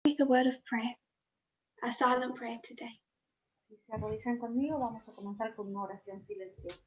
with a word of prayer, a silent prayer today. Si se arrodillan conmigo, vamos a comenzar con una oración silenciosa.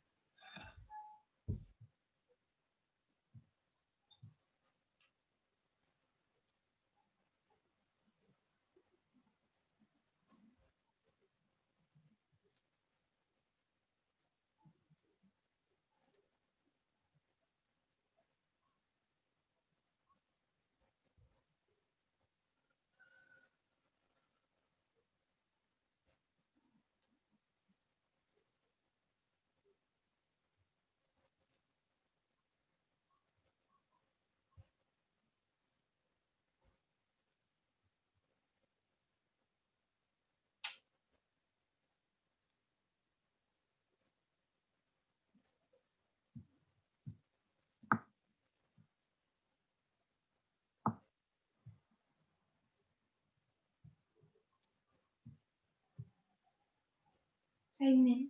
Amen.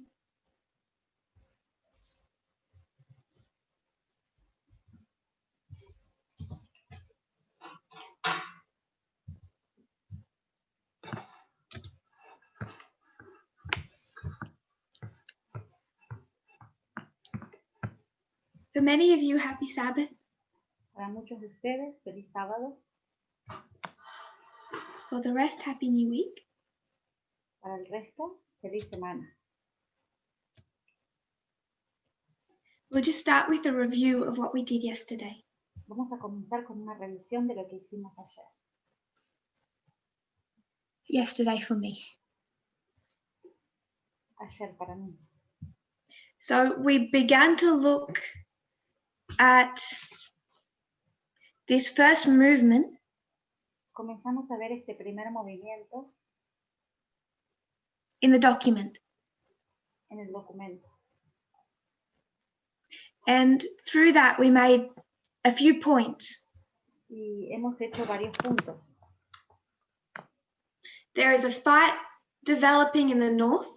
For many of you, happy Sabbath. Para muchos de ustedes, feliz sábado. For the rest, happy New Week. Para el resto, feliz semana. We'll just start with a review of what we did yesterday. Vamos a comenzar con una revisión de lo que hicimos ayer. Yesterday for me. Ayer para mí. So we began to look at this first movement. Comenzamos a ver este primer movimiento In the document. en el documento. And through that, we made a few points. Y hemos hecho varios puntos. There is a fight developing in the north.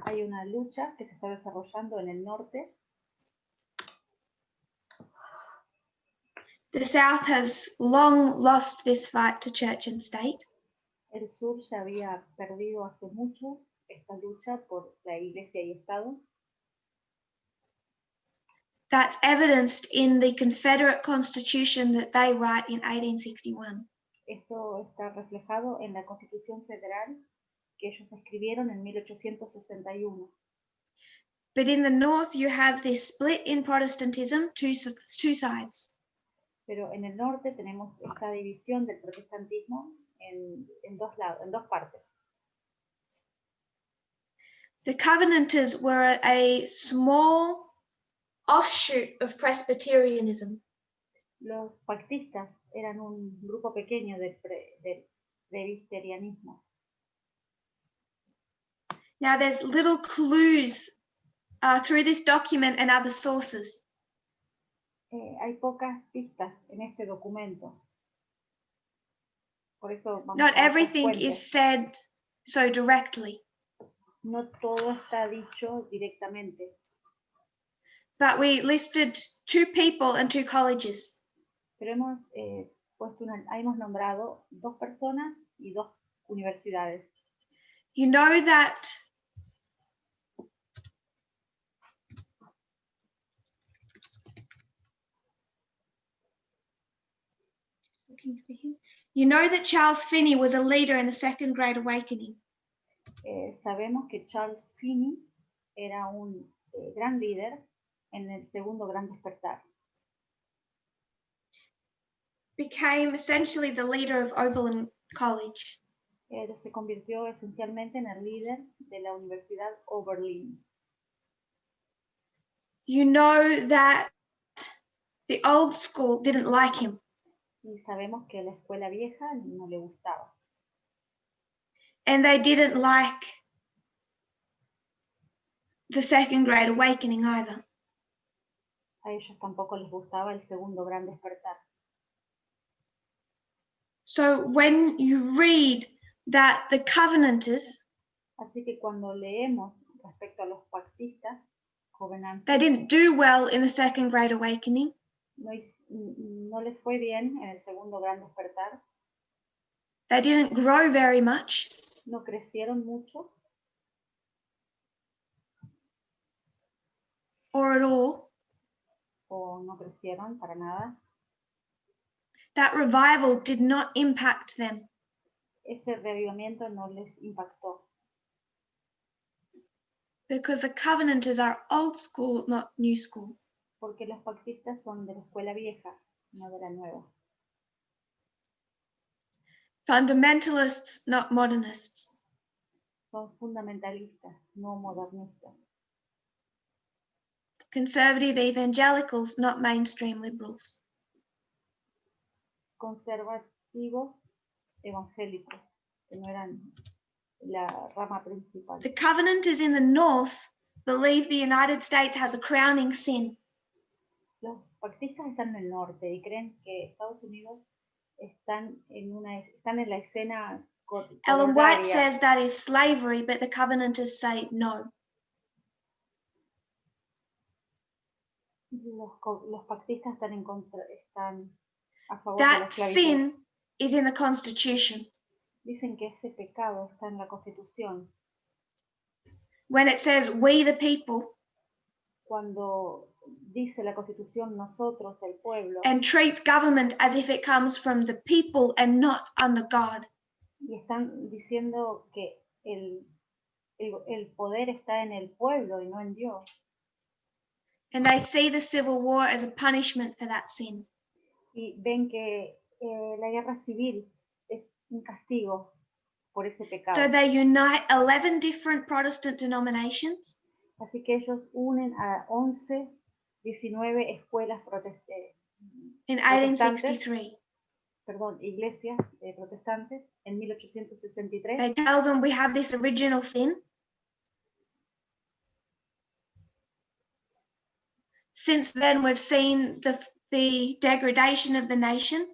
Hay una lucha que se está desarrollando en el norte. The south has long lost this fight to church and state. El sur ya había perdido hace mucho esta lucha por la iglesia y Estado. That's evidenced in the Confederate Constitution that they write in 1861. Esto está reflejado en la Constitución Federal que ellos escribieron en 1861. But in the north, you have this split in Protestantism, two sides. Pero en el norte tenemos esta división del protestantismo en dos lados, en dos partes. The Covenanters were a small offshoot of Presbyterianism. Los pactistas eran un grupo pequeño del presbiterianismo. Now, there's little clues through this document and other sources. Hay pocas pistas en este documento. Por eso vamos Not a everything fuentes. is said so directly. No todo está dicho directamente. But we listed 2 people and 2 colleges. Pero hemos hemos nombrado 2 personas y 2 universidades. You know that Charles Finney was a leader in the Second Great Awakening. Sabemos que Charles Finney era un gran líder en el segundo gran despertar. Became essentially the leader of Oberlin College. Se convirtió esencialmente en el líder de la Universidad Oberlin. You know that the old school didn't like him. Y sabemos que la escuela vieja no le gustaba. And they didn't like the Second Great Awakening either. A ellos tampoco les gustaba el segundo gran despertar. So when you read that the Covenanters, así que cuando leemos respecto a los pactistas, they didn't do well in the Second Great Awakening. No les fue bien en el segundo gran despertar. They didn't grow very much no crecieron mucho or at all. o no crecieron para nada. That revival did not impact them. Ese reavivamiento no les impactó Because the Covenanters are old school, not new school. porque los pactistas son de la escuela vieja, no de la nueva. Fundamentalists, not modernists. Son fundamentalistas, no modernistas. Conservative evangelicals, not mainstream liberals. Conservativos evangélicos, que no eran la rama principal. The Covenanters in the North believe the United States has a crowning sin. Los pactistas están en el norte y creen que Estados Unidos están en la escena Ellen White coronaria. says that is slavery, but the Covenanters say no. Los pactistas están a favor de la That esclavitud. sin is in the Constitution. Dicen que ese pecado está en la Constitución. When it says we the people, Cuando dice la Constitución nosotros, el pueblo, and treats government as if it comes from the people and not under God. y están diciendo que el poder está en el pueblo y no en Dios. And they see the Civil War as a punishment for that sin. Y ven que la guerra civil es un castigo por ese pecado. So they unite 11 different Protestant denominations. Así que ellos unen a 19 escuelas In protestantes, 1863. Iglesias protestantes en 1863. They tell them we have this original sin. Since then, we've seen the degradation of the nation.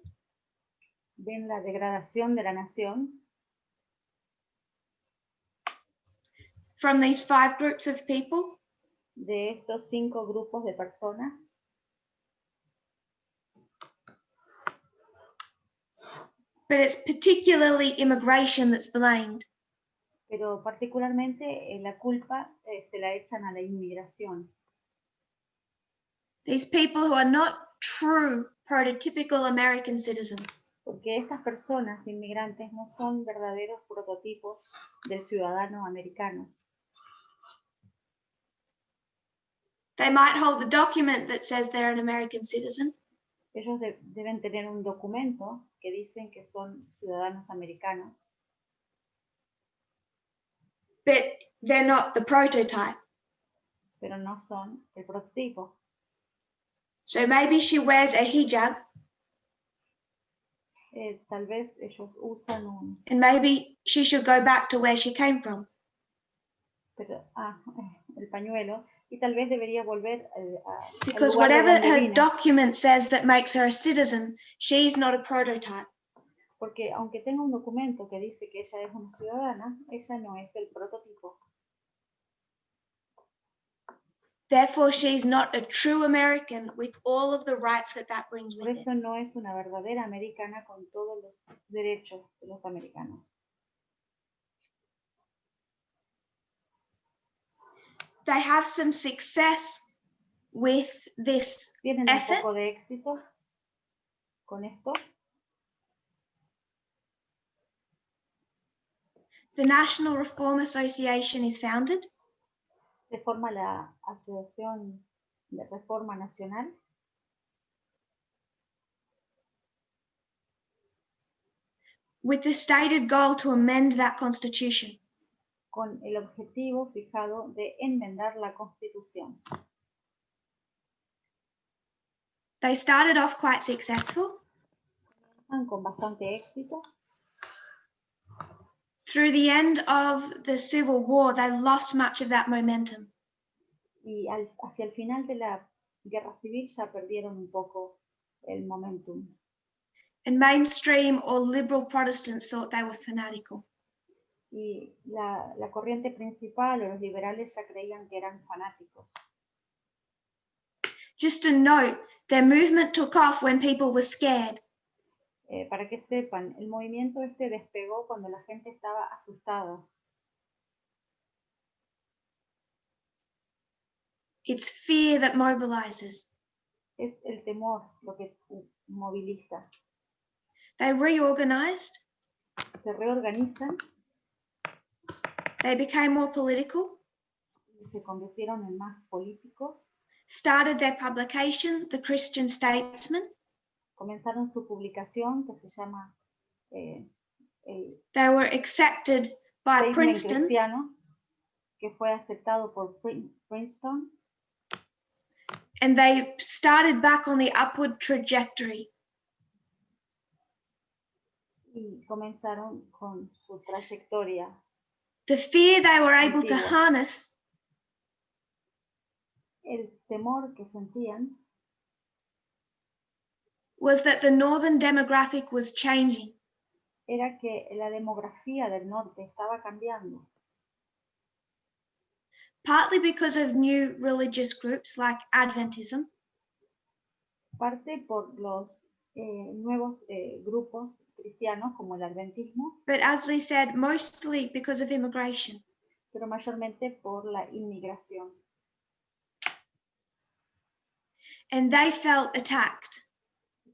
Ven la degradación de la nación From these 5 groups of people. de estos 5 grupos de personas. But it's particularly immigration that's blamed. Pero particularmente la culpa se la echan a la inmigración. These people who are not true prototypical American citizens. Porque estas personas inmigrantes no son verdaderos prototipos del ciudadano americano. They might hold the document that says they're an American citizen. Ellos deben tener un documento que dicen que son ciudadanos americanos. But they're not the prototype. Pero no son el prototipo. So maybe she wears a hijab. Tal vez ellos usan un... And maybe she should go back to where she came from. El pañuelo. Y tal vez debería volver a... Because whatever her document says that makes her a citizen, she's not a prototype. Porque aunque tenga un documento que dice que ella es una ciudadana, ella no es el prototipo. Therefore, she's not a true American with all of the rights that brings with Por it. eso no es una verdadera americana con todos los derechos de los americanos. They have some success with this Tienen effort. un poco de éxito con esto. The National Reform Association is founded. Se forma la Asociación de Reforma Nacional. With the stated goal to amend that constitution. Con el objetivo fijado de enmendar la Constitución. They started off quite successful. Con bastante éxito. Through the end of the Civil War, they lost much of that momentum. Y hacia el final de la Guerra Civil ya perdieron un poco el momentum. And mainstream or liberal Protestants thought they were fanatical. Y la corriente principal o los liberales ya creían que eran fanáticos. Just a note, their movement took off when people were scared. Para que sepan, el movimiento este despegó cuando la gente estaba asustada. It's fear that mobilizes. Es el temor lo que moviliza. They reorganized. Se reorganizan They became more political. y se convirtieron en más políticos. Started their publication, The Christian Statesman. Comenzaron su publicación que se llama They were accepted by Statement Princeton. Cristiano, que fue aceptado por Princeton. And they started back on the upward trajectory. Y comenzaron con su trayectoria. The fear they were able to Antigua. harness El temor que sentían was that the northern demographic was changing. era que la demografía del norte estaba cambiando. Partly because of new religious groups like Adventism, Parte por los nuevos grupos cristianos como el adventismo, but as we said, mostly because of immigration. pero mayormente por la inmigración. And they felt attacked.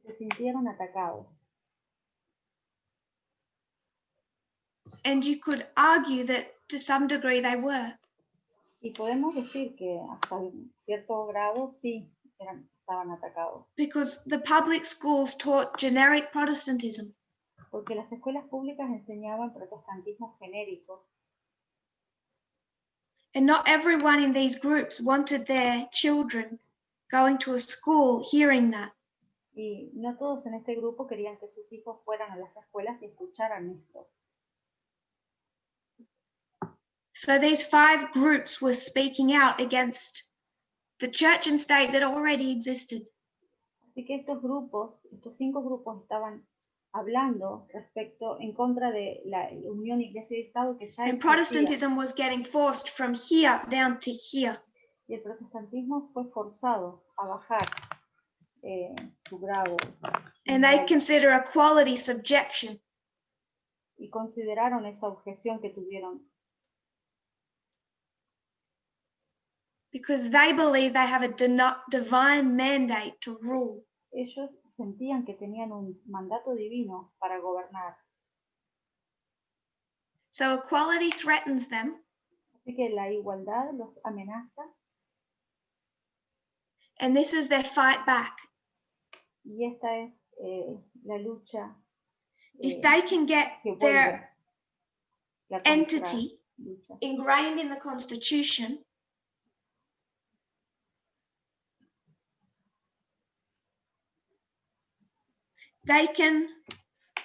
Se sintieron atacados. And you could argue that to some degree they were. Y podemos decir que hasta cierto grado sí estaban atacados. Because the public schools taught generic Protestantism. Porque las escuelas públicas enseñaban protestantismo genérico. And not everyone in these groups wanted their children going to a school hearing that. Y no todos en este grupo querían que sus hijos fueran a las escuelas y escucharan esto. So these 5 groups were speaking out against the church and state that already existed. Así que estos 5 grupos estaban hablando en contra de la unión iglesia y estado que ya And existía. Protestantism was getting forced from here down to here. Y el protestantismo fue forzado a bajar su grado. And they consider a quality subjection. Y consideraron esa objeción que tuvieron. Because they believe they have a divine mandate to rule. Ellos sentían que tenían un mandato divino para gobernar. So equality threatens them. Así que la igualdad los amenaza. And this is their fight back. Y esta es la lucha. If they can get their entity ingrained in the Constitution, they can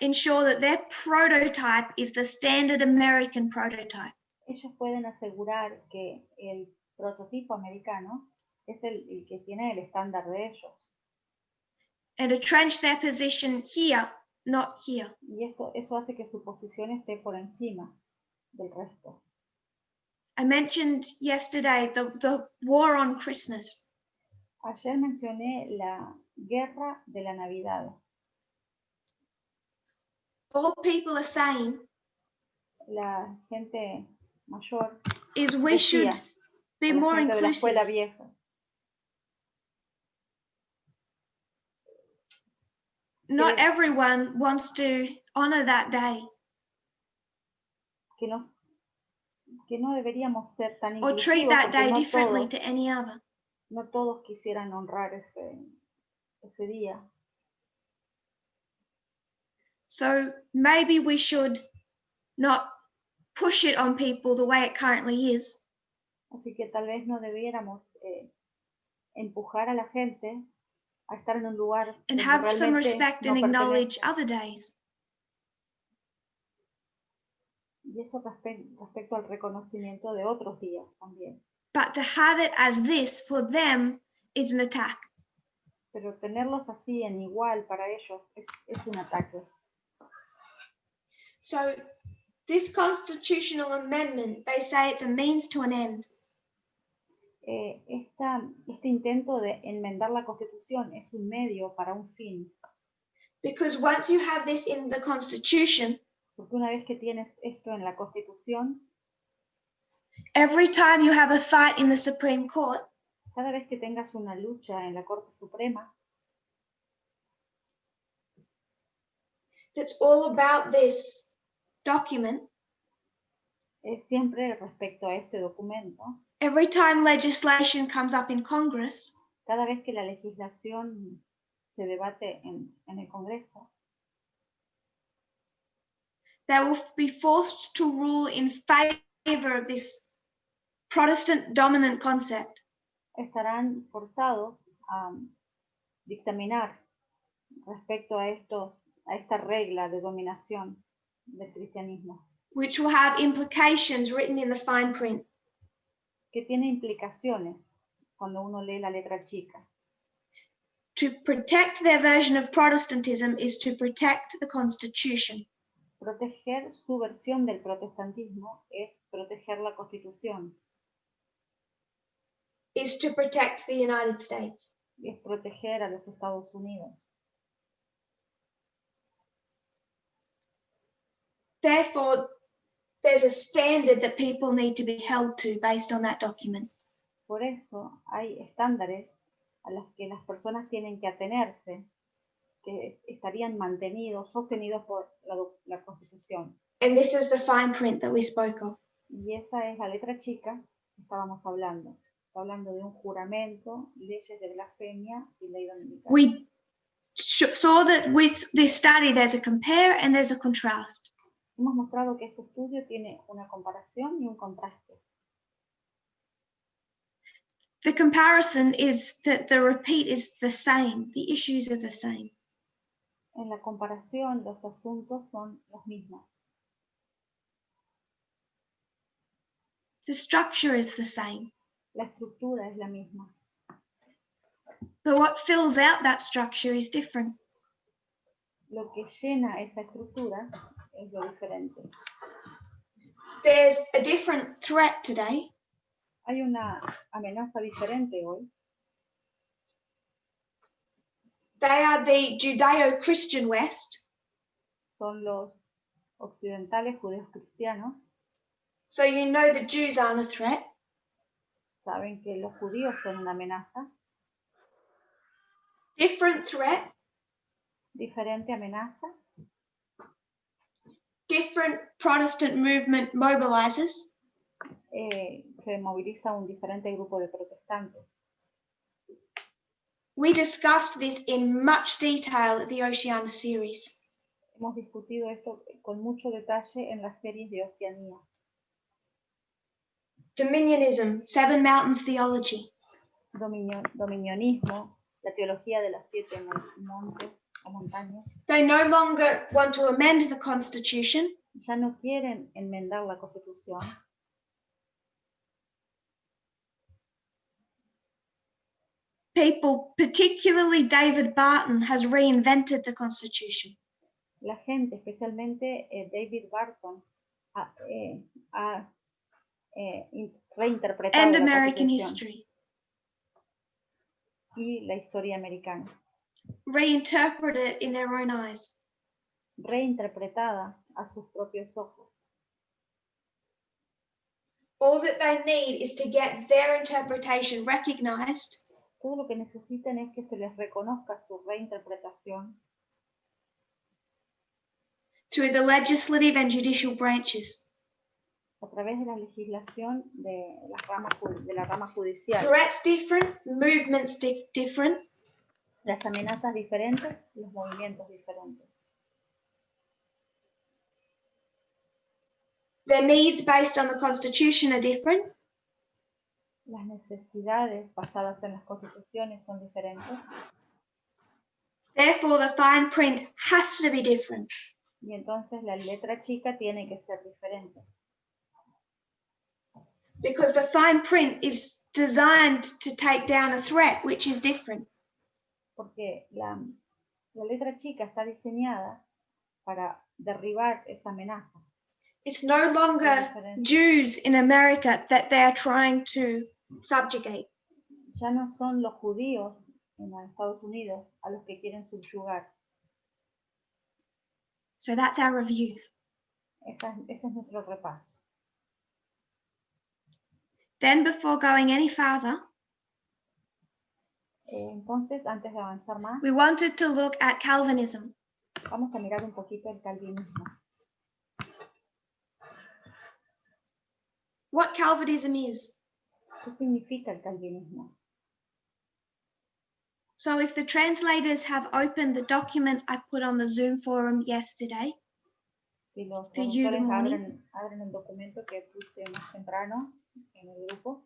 ensure that their prototype is the standard American prototype. Ellos pueden asegurar que el prototipo americano es el que tiene el estándar de ellos. And entrench their position here, not here. Y eso hace que su posición esté por encima del resto. I mentioned yesterday the war on Christmas. Ayer mencioné la guerra de la Navidad. All people are saying La gente mayor is we should be more de la escuela inclusive. vieja. Not everyone wants to honor that day. Que no deberíamos ser tan Or inclusivos treat that day porque differently to any other. no todos quisieran honrar ese día. So maybe we should not push it on people the way it currently is. Así que tal vez no debiéramos empujar a la gente a estar en un lugar And donde have some realmente respect no and acknowledge pertenece. other days. Y eso respecto al reconocimiento de otros días también. But to have it as this for them is an attack. Pero tenerlos así en igual para ellos es un ataque. So this constitutional amendment, they say it's a means to an end. Este intento de enmendar la Constitución es un medio para un fin. Because once you have this in the Constitution, Porque una vez que tienes esto en la Constitución, every time you have a fight in the Supreme Court, cada vez que tengas una lucha en la Corte Suprema, that's all about this document, es siempre respecto a este documento, every time legislation comes up in Congress, cada vez que la legislación se debate en el Congreso, they will be forced to rule in favor of this Protestant dominant concept. estarán forzados a dictaminar respecto a esta regla de dominación del cristianismo, Which will have implications written in the fine print. que tiene implicaciones cuando uno lee la letra chica. To protect their version of Protestantism is to protect the Constitution. Proteger su versión del protestantismo es proteger la Constitución, Is to protect the United States. y es proteger a los Estados Unidos. Therefore, there's a standard that people need to be held to based on that document. Por eso hay estándares a los que las personas tienen que atenerse, que estarían mantenidos, sostenidos por la Constitución. And this is the fine print that we spoke of. Y esa es la letra chica que estábamos hablando. Está hablando de un juramento, leyes de blasfemia y ley dominical. We saw that with this study, there's a compare and there's a contrast. Hemos mostrado que este estudio tiene una comparación y un contraste. The comparison is that the repeat is the same. The issues are the same. En la comparación, los asuntos son los mismos. The structure is the same. La estructura es la misma. But what fills out that structure is different. Lo que llena esa estructura es lo diferente. There's a different threat today. Hay una amenaza diferente hoy. They are the Judeo-Christian West. Son los occidentales judíos cristianos. So you know the Jews aren't a threat. Saben que los judíos son una amenaza. Different threat. Diferente amenaza. Different Protestant movement mobilizes. Se moviliza un diferente grupo de protestantes. We discussed this in much detail at the Oceania series. Hemos discutido esto con mucho detalle en las series de Oceanía. Dominionism, Seven Mountains Theology. Dominionismo, la teología de las 7 montes o montañas. They no longer want to amend the Constitution. Ya no quieren enmendar la Constitución. People, particularly David Barton, has reinvented the Constitution. La gente, especialmente David Barton, ha reinterpretado And la American Constitución history. y la historia americana, Reinterpreted it in their own eyes. reinterpretada a sus propios ojos. All that they need is to get their interpretation recognized. Todo lo que necesitan es que se les reconozca su reinterpretación Through the legislative and judicial branches. a través de la legislación de la rama judicial. Threats different, movements different. Las amenazas diferentes, los movimientos diferentes. Their needs based on the Constitution are different. Las necesidades basadas en las constituciones son diferentes. Therefore, the fine print has to be different. Y entonces la letra chica tiene que ser diferente. Because the fine print is designed to take down a threat which is different. Porque la letra chica está diseñada para derribar esa amenaza. It's no longer Jews in America that they are trying to subjugate. Ya no son los judíos en Estados Unidos a los que quieren subyugar. So that's our review. Ese es nuestro repaso. Then before going any farther, Entonces, antes de avanzar más, we wanted to look at Calvinism. vamos a mirar un poquito el calvinismo. What Calvinism is. ¿Qué significa el calvinismo? So if the translators have opened the document I put on the Zoom forum yesterday, Si los for you traductores the morning, abren el documento que puse más temprano en el grupo,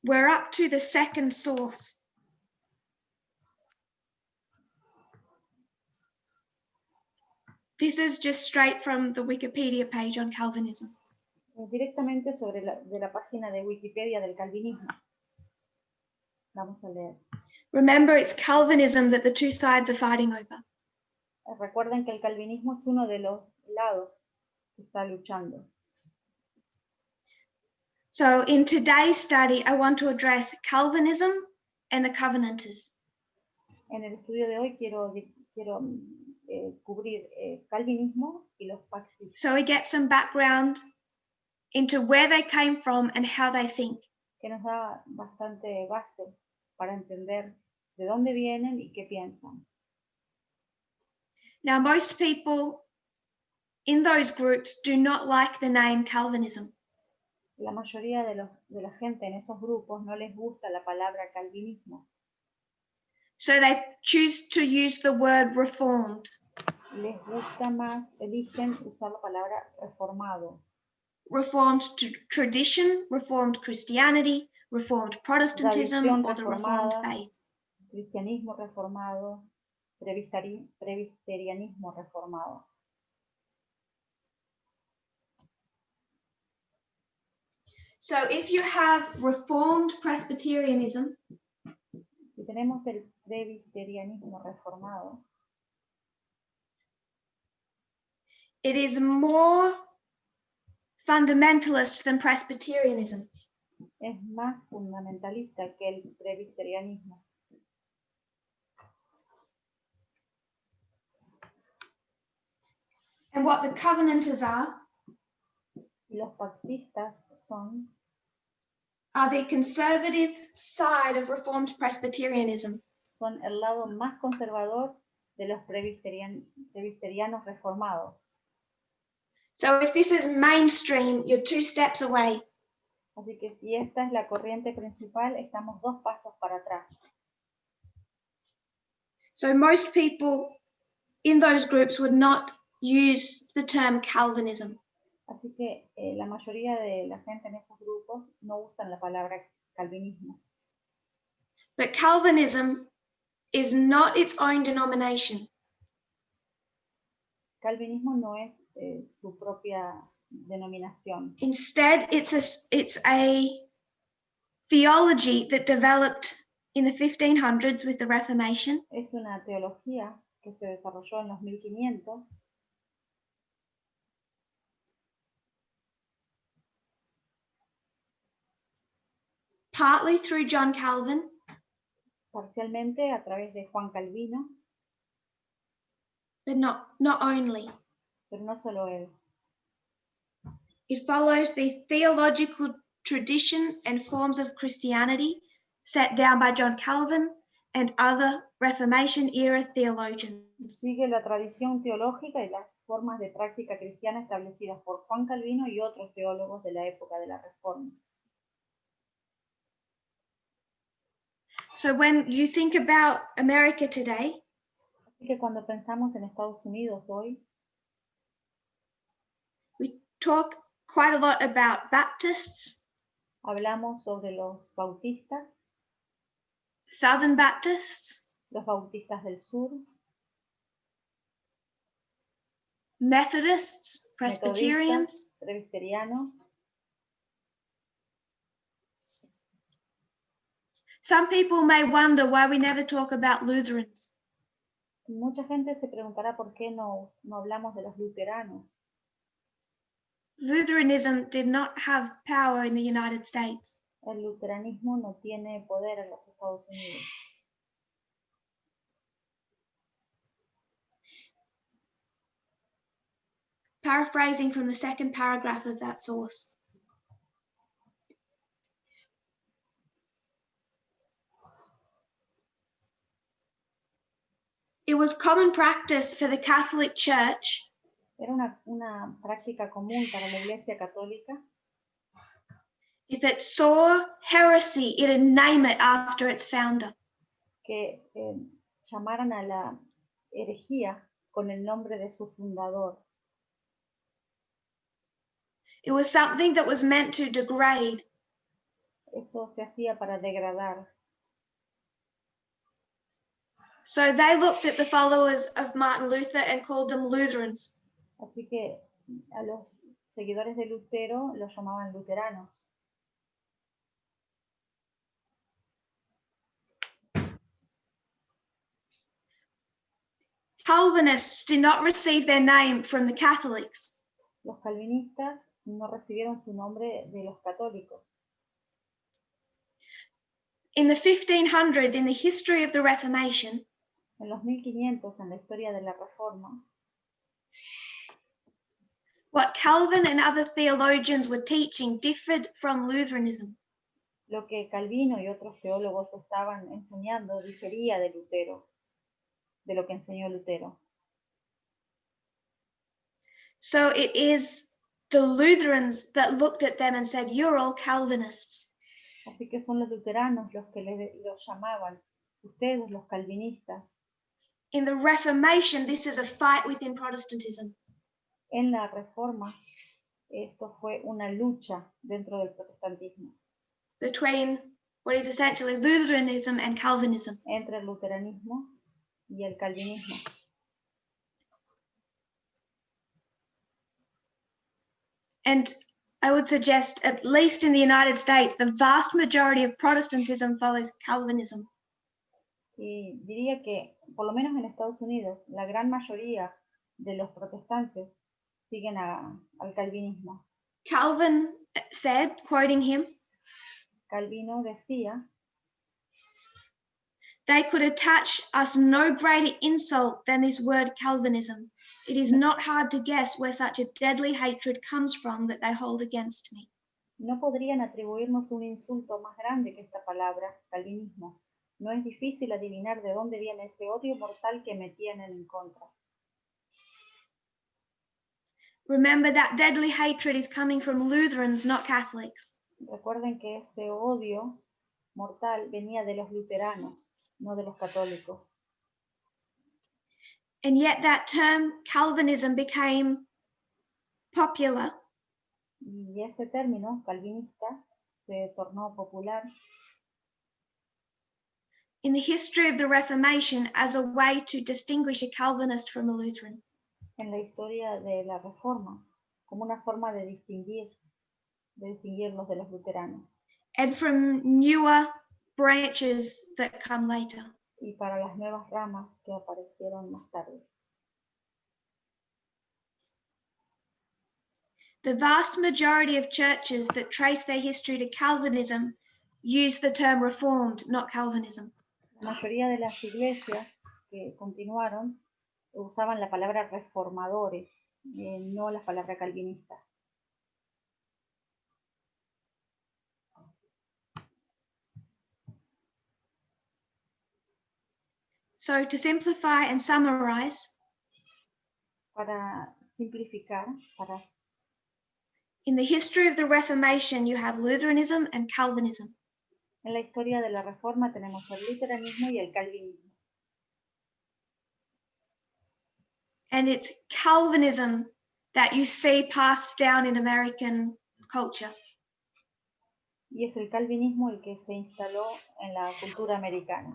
we're up to the second source. This is just straight from the Wikipedia page on Calvinism. directamente de la página de Wikipedia del calvinismo. Vamos a leer. Remember, it's Calvinism that the two sides are fighting over. Recuerden que el calvinismo es uno de los lados que está luchando. So in today's study, I want to address Calvinism and the Covenanters. En el estudio de hoy quiero cubrir calvinismo y los pactistas. So we get some background into where they came from and how they think. Que nos da bastante base para entender de dónde vienen y qué piensan. Now, most people in those groups do not like the name Calvinism. La mayoría de la gente en esos grupos no les gusta la palabra calvinismo. So they choose to use the word reformed. Les gusta más, eligen usar la palabra reformado. Reformed tradition, reformed Christianity, reformed Protestantism, Tradición or the reformed reformada, faith. Cristianismo reformado, presbiterianismo reformado. So if you have reformed Presbyterianism, Si tenemos el presbiterianismo reformado, it is more fundamentalist than Presbyterianism. es más fundamentalista que el presbiterianismo. And what the Covenanters Y los pactistas are the conservative side of Reformed Presbyterianism. son el lado más conservador de los presbiterianos reformados. So if this is mainstream, you're 2 steps away. Así que si esta es la corriente principal, estamos 2 pasos para atrás. So most people in those groups would not use the term Calvinism. Así que la mayoría de la gente en esos grupos no usan la palabra calvinismo. But Calvinism is not its own denomination. Calvinismo no es su propia denominación. Instead, it's a theology that developed in the 1500s with the Reformation. Es una teología que se desarrolló en los 1500 partly through John Calvin, parcialmente a través de Juan Calvino, but not only. pero no solo él. It follows the theological tradition and forms of Christianity set down by John Calvin and other Reformation era theologians. Sigue la tradición teológica y las formas de práctica cristiana establecidas por Juan Calvino y otros teólogos de la época de la Reforma. So when you think about America today, Así que cuando pensamos en Estados Unidos hoy, we talk quite a lot about Baptists, hablamos sobre los bautistas, Southern Baptists, los bautistas del sur, Methodists, Presbyterians, metodistas, presbiterianos. Some people may wonder why we never talk about Lutherans. Mucha gente se preguntará por qué no hablamos de los luteranos. Lutheranism did not have power in the United States. El luteranismo no tiene poder en los Estados Unidos. paraphrasing from the second paragraph of that source. It was common practice for the Catholic Church Era una práctica común para la Iglesia Católica if it saw heresy, it'd name it after its founder. que llamaran a la herejía con el nombre de su fundador. It was something that was meant to degrade. Eso se hacía para degradar. So they looked at the followers of Martin Luther and called them Lutherans. Así que a los seguidores de Lutero los llamaban luteranos. Calvinists did not receive their name from the Catholics. Los calvinistas no recibieron su nombre de los católicos. In the 1500s, in the history of the Reformation, En los 1500, en la historia de la Reforma, what Calvin and other theologians were teaching differed from Lutheranism. lo que Calvino y otros teólogos estaban enseñando difería de Lutero, de lo que enseñó Lutero. So it is the Lutherans that looked at them and said, "You're all Calvinists." Así que son los luteranos los que los llamaban, ustedes los calvinistas. In the Reformation, this is a fight within Protestantism. En la Reforma, esto fue una lucha dentro del protestantismo, Between what is essentially Lutheranism and Calvinism. entre el luteranismo y el calvinismo. And I would suggest, at least in the United States, the vast majority of Protestantism follows Calvinism. Y diría que, por lo menos en Estados Unidos, la gran mayoría de los protestantes siguen al calvinismo. Calvin said, quoting him, Calvino decía, "They could attach us no greater insult than this word Calvinism. It is not hard to guess where such a deadly hatred comes from that they hold against me." no podrían atribuirnos un insulto más grande que esta palabra, calvinismo. No es difícil adivinar de dónde viene ese odio mortal que me tienen en contra. Remember that deadly hatred is coming from Lutherans, not Catholics. Recuerden que ese odio mortal venía de los luteranos, no de los católicos. And yet that term Calvinism became popular Y ese término, calvinista, se tornó popular in the history of the Reformation as a way to distinguish a Calvinist from a Lutheran. en la historia de la Reforma, como una forma de distinguirlos de los luteranos. And from newer branches that come later. Y para las nuevas ramas que aparecieron más tarde. The vast majority of churches that trace their history to Calvinism use the term Reformed, not Calvinism. La mayoría de las iglesias que continuaron usaban la palabra reformadores, no la palabra calvinista. So to simplify and summarize, Para simplificar, in the history of the Reformation, you have Lutheranism and Calvinism. en la historia de la Reforma tenemos el luteranismo y el calvinismo. And it's Calvinism that you see passed down in American culture. Y es el calvinismo el que se instaló en la cultura americana.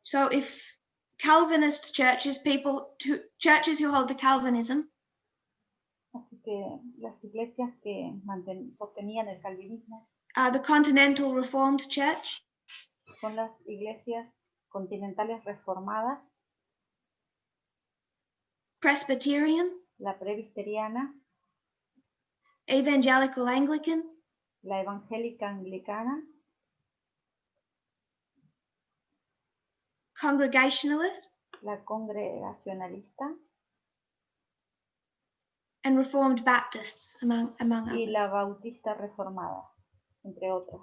So if Calvinist churches, churches who hold to Calvinism, Así que las iglesias que sostenían el calvinismo the Continental Reformed Church, son las iglesias continentales reformadas, Presbyterian, la presbiteriana, Evangelical Anglican, la evangélica anglicana, Congregationalist, la congregacionalista and Reformed Baptists, among y others. la bautista reformada, entre otras.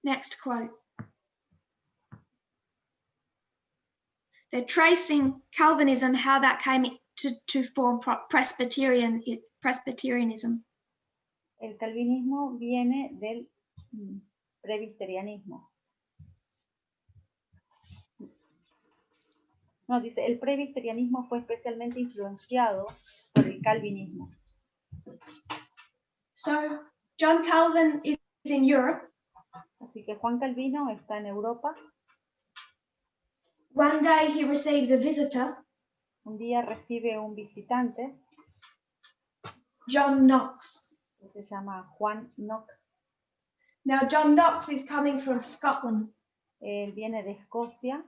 Next quote. They're tracing Calvinism, how that came to form Presbyterianism. El calvinismo viene del presbiterianismo. No, dice, el presbiterianismo fue especialmente influenciado por el calvinismo. So John Calvin is in Europe. Así que Juan Calvino está en Europa. One day he receives a visitor, Un día recibe un visitante John Knox. que se llama Juan Knox. Now John Knox is coming from Scotland. Él viene de Escocia.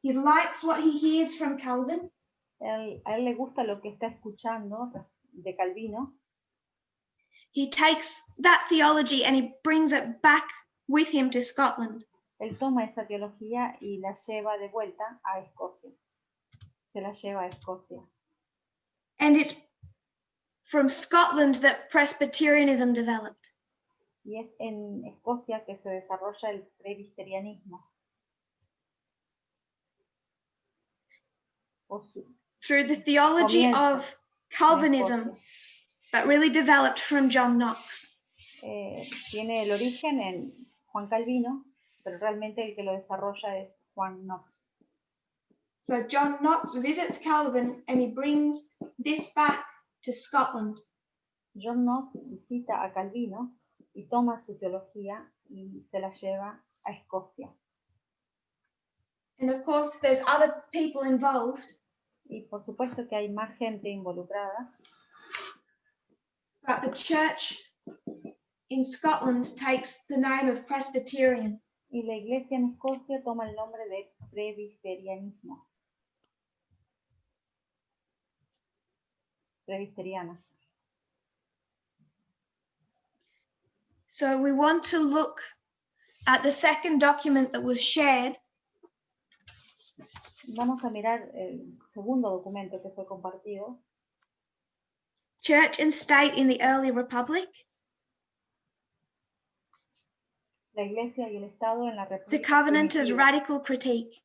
He likes what he hears from Calvin. A él le gusta lo que está escuchando de Calvino. He takes that theology and he brings it back with him to Scotland. Él toma esa teología y la lleva de vuelta a Escocia. Se la lleva a Escocia. And it's from Scotland that Presbyterianism developed. Y es en Escocia que se desarrolla el presbiterianismo. Through the theology of Calvinism, but really developed from John Knox. Tiene el origen en Juan Calvino, pero realmente el que lo desarrolla es Juan Knox. So John Knox visits Calvin and he brings this back to Scotland. John Knox visita a Calvino y toma su teología y se la lleva a Escocia. And of course there's other people involved. Y por supuesto que hay más gente involucrada. But the church in Scotland takes the name of Presbyterian. Y la iglesia en Escocia toma el nombre de presbiterianismo. Presbiteriana. So we want to look at the second document that was shared. Vamos a mirar el segundo documento que fue compartido. Church and State in the Early Republic. La iglesia y el Estado en la República. The Covenanters' primitiva. Radical Critique.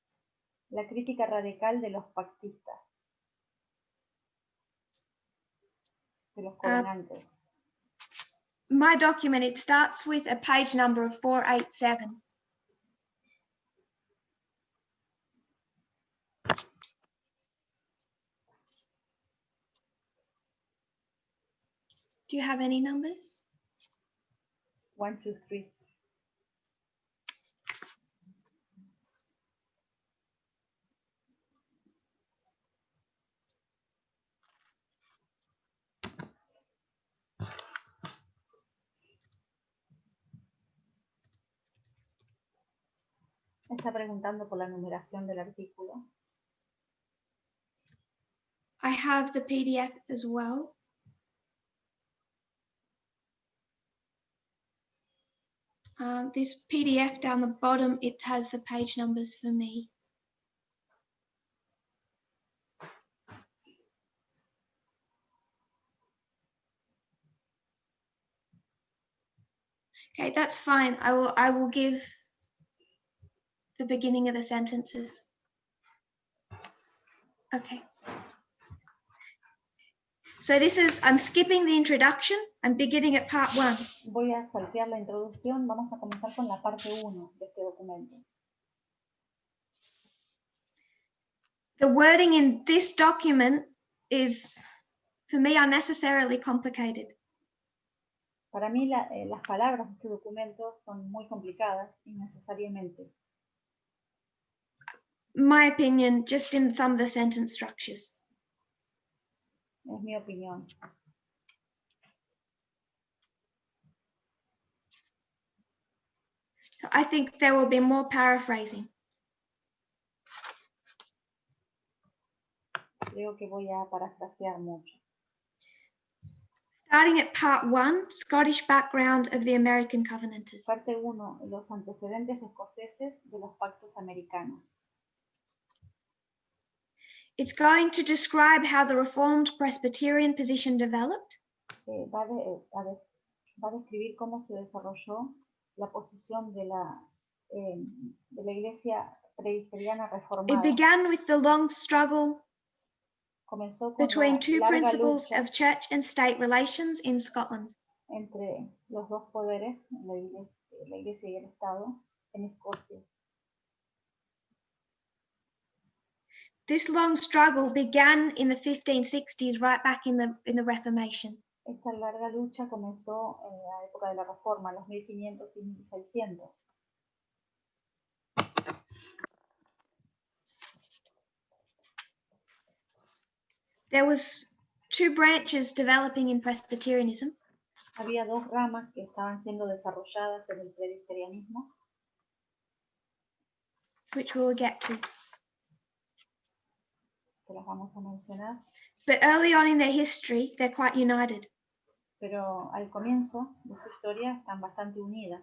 La crítica radical de los pactistas. De los covenantes. My document, it starts with a page number of 487. Do you have any numbers? 1, 2, 3. Está preguntando por la numeración del artículo. I have the PDF as well. This PDF down the bottom, it has the page numbers for me. Okay, that's fine. I will give the beginning of the sentences. Okay. So I'm skipping the introduction. I'm beginning at part 1. Voy a saltear la introducción. Vamos a comenzar con la parte 1 de este documento. The wording in this document is, for me, unnecessarily complicated. Para mí las palabras de este documento son muy complicadas innecesariamente. My opinion, just in some of the sentence structures. Es mi opinión. So I think there will be more paraphrasing. Creo que voy a parafrasear mucho. Starting at part 1, Scottish background of the American Covenanters. Parte 1. Los antecedentes escoceses de los pactos americanos. It's going to describe how the Reformed Presbyterian position developed. Va a describir cómo se desarrolló la posición de la iglesia presbiteriana It reformada. began with the long struggle Comenzó con between la two larga principles lucha of church and state relations in Scotland. entre los dos poderes, la iglesia y el Estado, en Escocia. This long struggle began in the 1560s, right back in the Reformation. Esta larga lucha comenzó en la época de la Reforma, los 1500 y 1600. There was two branches developing in Presbyterianism. Había dos ramas que estaban siendo desarrolladas en el presbiterianismo, Which we'll get to. que las vamos a mencionar, But early on in their history, they're quite united. pero al comienzo de su historia están bastante unidas.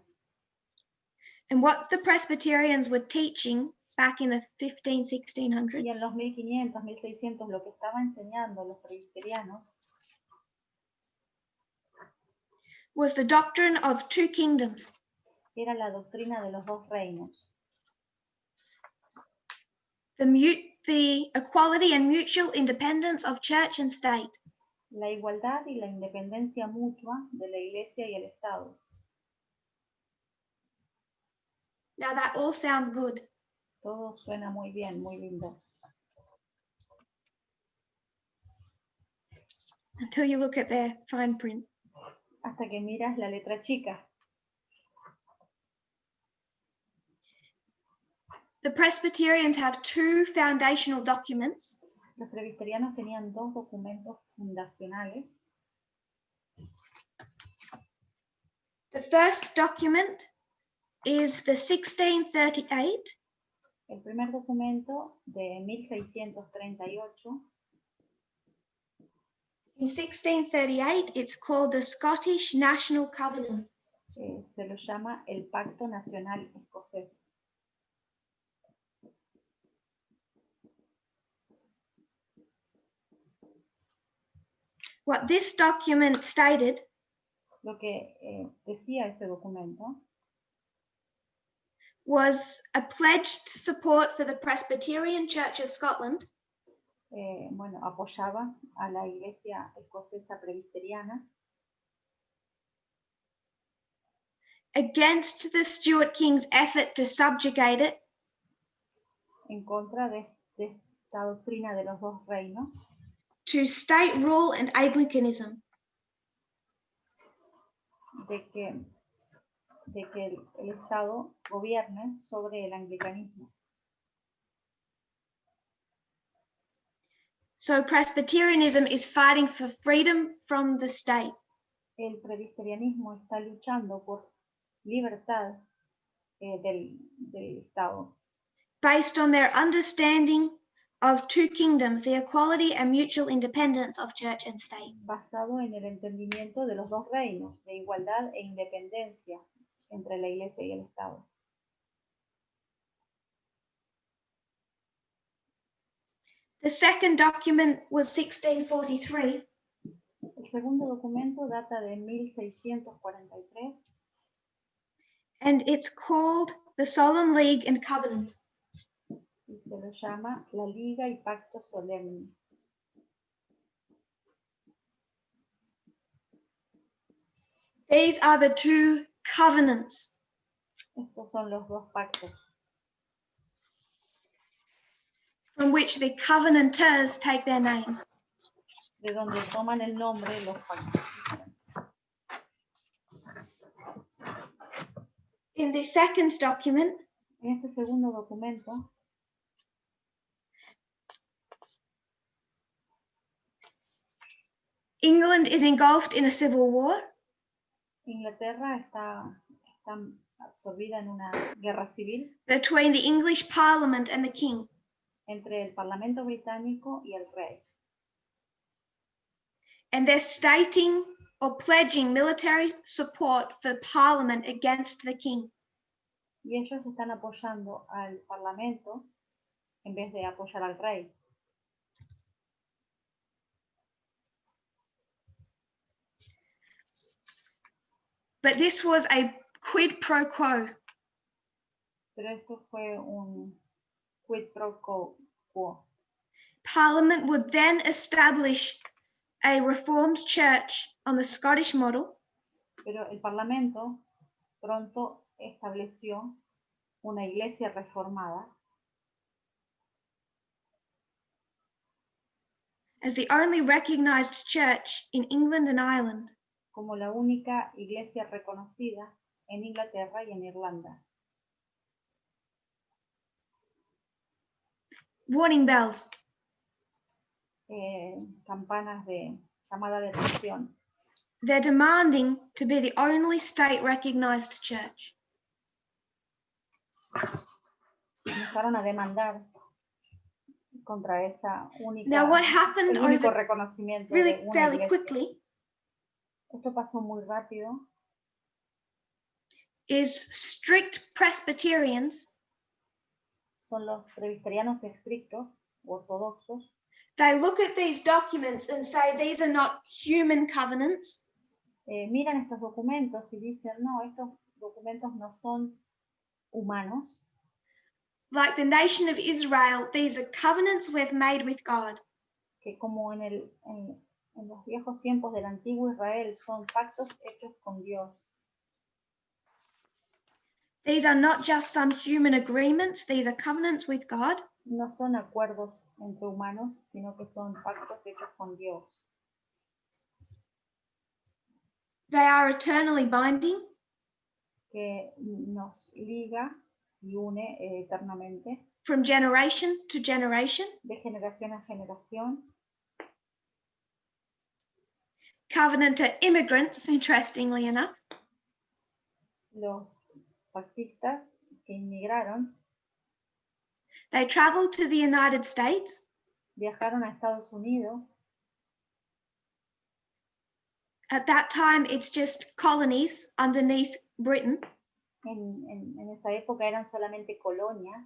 And what the Presbyterians were teaching back in the 1500s, Y en 1600s los 1500, 1600, lo que estaba enseñando los presbiterianos was the doctrine of two kingdoms. era la doctrina de los dos reinos, The equality and mutual independence of church and state. la igualdad y la independencia mutua de la iglesia y el Estado. Now that all sounds good Todo suena muy bien, muy lindo, until you look at their fine print. hasta que miras la letra chica. The Presbyterians have two foundational documents. Los presbiterianos tenían dos documentos fundacionales. The first document is the 1638. El primer documento de 1638. In 1638, it's called the Scottish National Covenant. Se lo llama el Pacto Nacional Escocés. What this document stated Lo que decía este documento was a pledged support for the Presbyterian Church of Scotland apoyaba a la iglesia escocesa presbiteriana against the Stuart King's effort to subjugate it, en contra de esta doctrina de los dos reinos, to state rule and Anglicanism. de que el Estado gobierne sobre el anglicanismo. So Presbyterianism is fighting for freedom from the state. El presbiterianismo está luchando por libertad del Estado, Based on their understanding of two kingdoms, the equality and mutual independence of church and state. basado en el entendimiento de los dos reinos, de igualdad e independencia entre la iglesia y el Estado. The second document was 1643. El segundo documento data de 1643 And it's called the Solemn League and Covenant. y se lo llama la Liga y Pacto Solemne. These are the two covenants Estos son los dos pactos from which the covenanters take their name. de donde toman el nombre los pactistas. In the second document, En este segundo documento, England is engulfed in a civil war. Inglaterra está absorbida en una guerra civil Between the English Parliament and the King. entre el Parlamento británico y el rey. And they're stating or pledging military support for Parliament against the king. Y ellos están apoyando al Parlamento en vez de apoyar al rey. But this was a quid pro quo. Pero esto fue un quid pro quo. Parliament would then establish a reformed church on the Scottish model, Pero el Parlamento pronto estableció una iglesia reformada as the only recognized church in England and Ireland. como la única iglesia reconocida en Inglaterra y en Irlanda. Warning bells. Campanas de llamada de atención. They're demanding to be the only state recognized church. Empezaron a demandar contra esa única, Now, what happened el único over reconocimiento really de una fairly iglesia. quickly Esto pasó muy rápido. is strict Presbyterians, Son los presbiterianos estrictos o ortodoxos. they look at these documents and say these are not human covenants. Miran estos documentos y dicen, no, estos documentos no son humanos. Like the nation of Israel, these are covenants we've made with God. Que como en los viejos tiempos del antiguo Israel son pactos hechos con Dios. These are not just some human agreements, these are covenants with God. No son acuerdos entre humanos, sino que son pactos hechos con Dios. They are eternally binding. Que nos liga y une eternamente. From generation to generation. De generación a generación. Covenant to immigrants, interestingly enough. Los pactistas que inmigraron. They traveled to the United States. Viajaron a Estados Unidos. At that time, it's just colonies underneath Britain. En esa época eran solamente colonias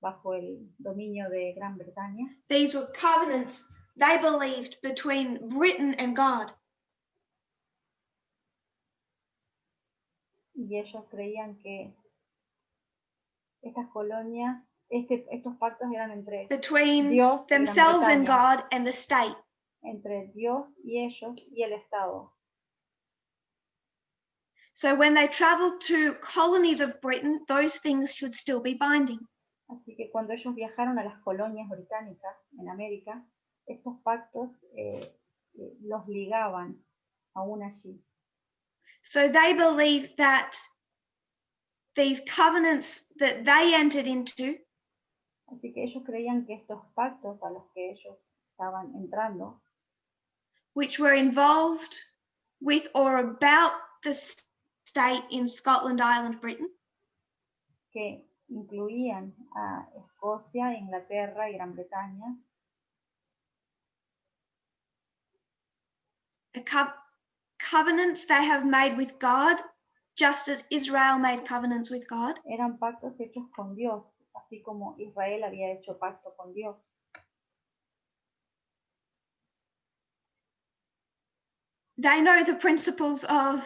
bajo el dominio de Gran Bretaña. These were covenants they believed between Britain and God. Y ellos creían que estas colonias, estos pactos eran entre between Dios themselves y and God and the state. Entre Dios y ellos y el Estado. So when they traveled to colonies of Britain, those things should still be binding. Así que cuando ellos viajaron a las colonias británicas en América, estos pactos los ligaban aún allí. So they believed that these covenants that they entered into, así que ellos creían que estos pactos a los que ellos estaban entrando, which were involved with or about the state in Scotland, Ireland, Britain, que incluían a Escocia, Inglaterra y Gran Bretaña, covenants they have made with God, just as Israel made covenants with God. Eran pactos hechos con Dios, así como Israel había hecho pacto con Dios. They know the principles of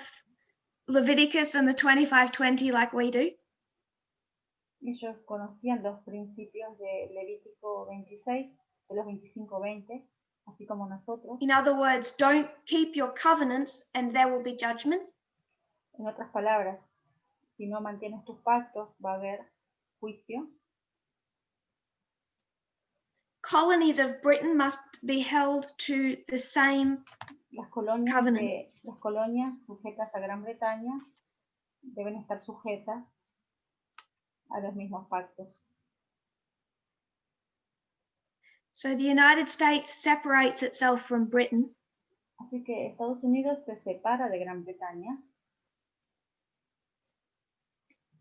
Leviticus and the 25:20 like we do. Ellos conocían los principios de Levítico 26, de los 25:20, así como nosotros. In other words, don't keep your covenants and there will be judgment. En otras palabras, si no mantienes tus pactos, va a haber juicio. Colonies of Britain must be held to the same covenant. Las colonias sujetas a Gran Bretaña deben estar sujetas a los mismos pactos. So the United States separates itself from Britain. Así que Estados Unidos se separa de Gran Bretaña.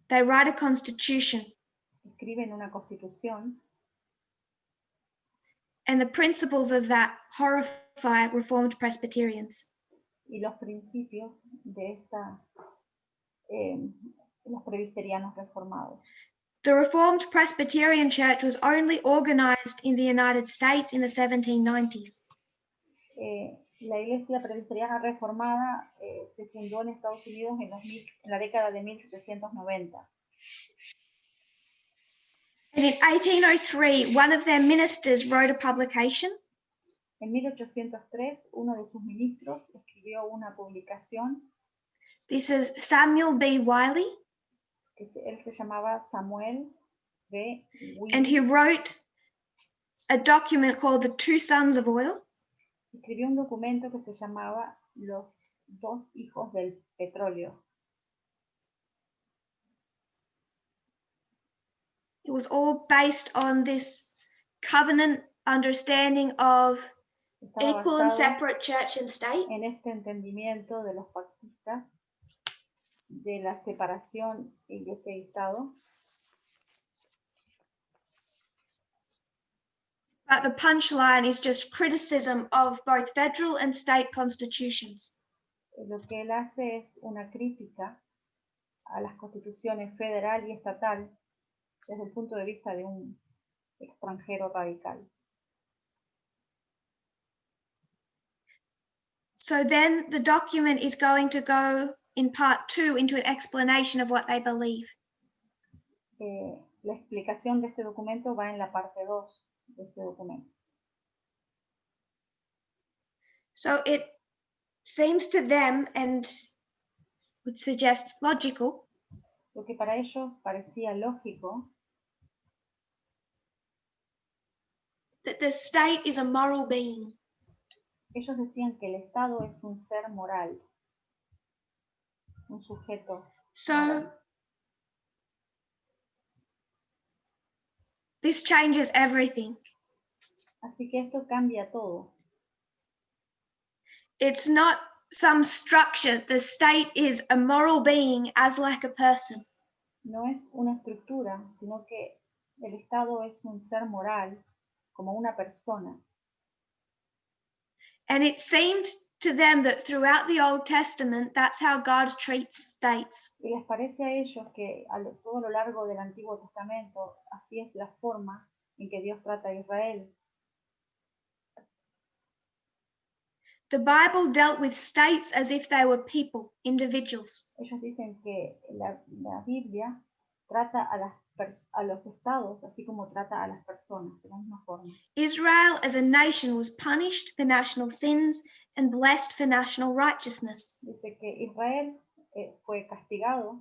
They write a constitution. Escriben una constitución. And the principles of that horrify Reformed Presbyterians. Y los principios de los presbiterianos reformados. The Reformed Presbyterian Church was only organized in the United States in the 1790s. La Iglesia Presbiteriana Reformada se fundó en Estados Unidos en la década de 1790. And in 1803, one of their ministers wrote a publication. En 1803, uno de sus ministros escribió una publicación. This is Samuel B. Wiley. Él se llamaba Samuel B. Wiley. And he wrote a document called The Two Sons of Oil. Escribió un documento que se llamaba Los dos hijos del petróleo. It was all based on this covenant understanding of equal and separate church and state. En este entendimiento de los pactistas de la separación iglesia y Estado. But the punchline is just criticism of both federal and state constitutions. Lo que él hace es una crítica a las constituciones federal y estatal desde el punto de vista de un extranjero radical. So then the document is going to go in part 2 into an explanation of what they believe. La explicación de este documento va en la parte 2 de este documento. So it seems to them, and would suggest logical, lo que para ellos parecía lógico, that the state is a moral being. Ellos decían que el Estado es un ser moral, un sujeto moral. This changes everything. Así que esto cambia todo. It's not some structure. The state is a moral being as like a person. No es una estructura, sino que el Estado es un ser moral, como una persona. And it seemed to them that throughout the Old Testament, that's how God treats states. Y les parece a ellos que todo lo largo del Antiguo Testamento, así es la forma en que Dios trata a Israel. The Bible dealt with states as if they were people, individuals. Ellos dicen que la Biblia trata a los estados así como trata a las personas, de la misma forma. Israel as a nation was punished for national sins and blessed for national righteousness. Dice que Israel fue castigado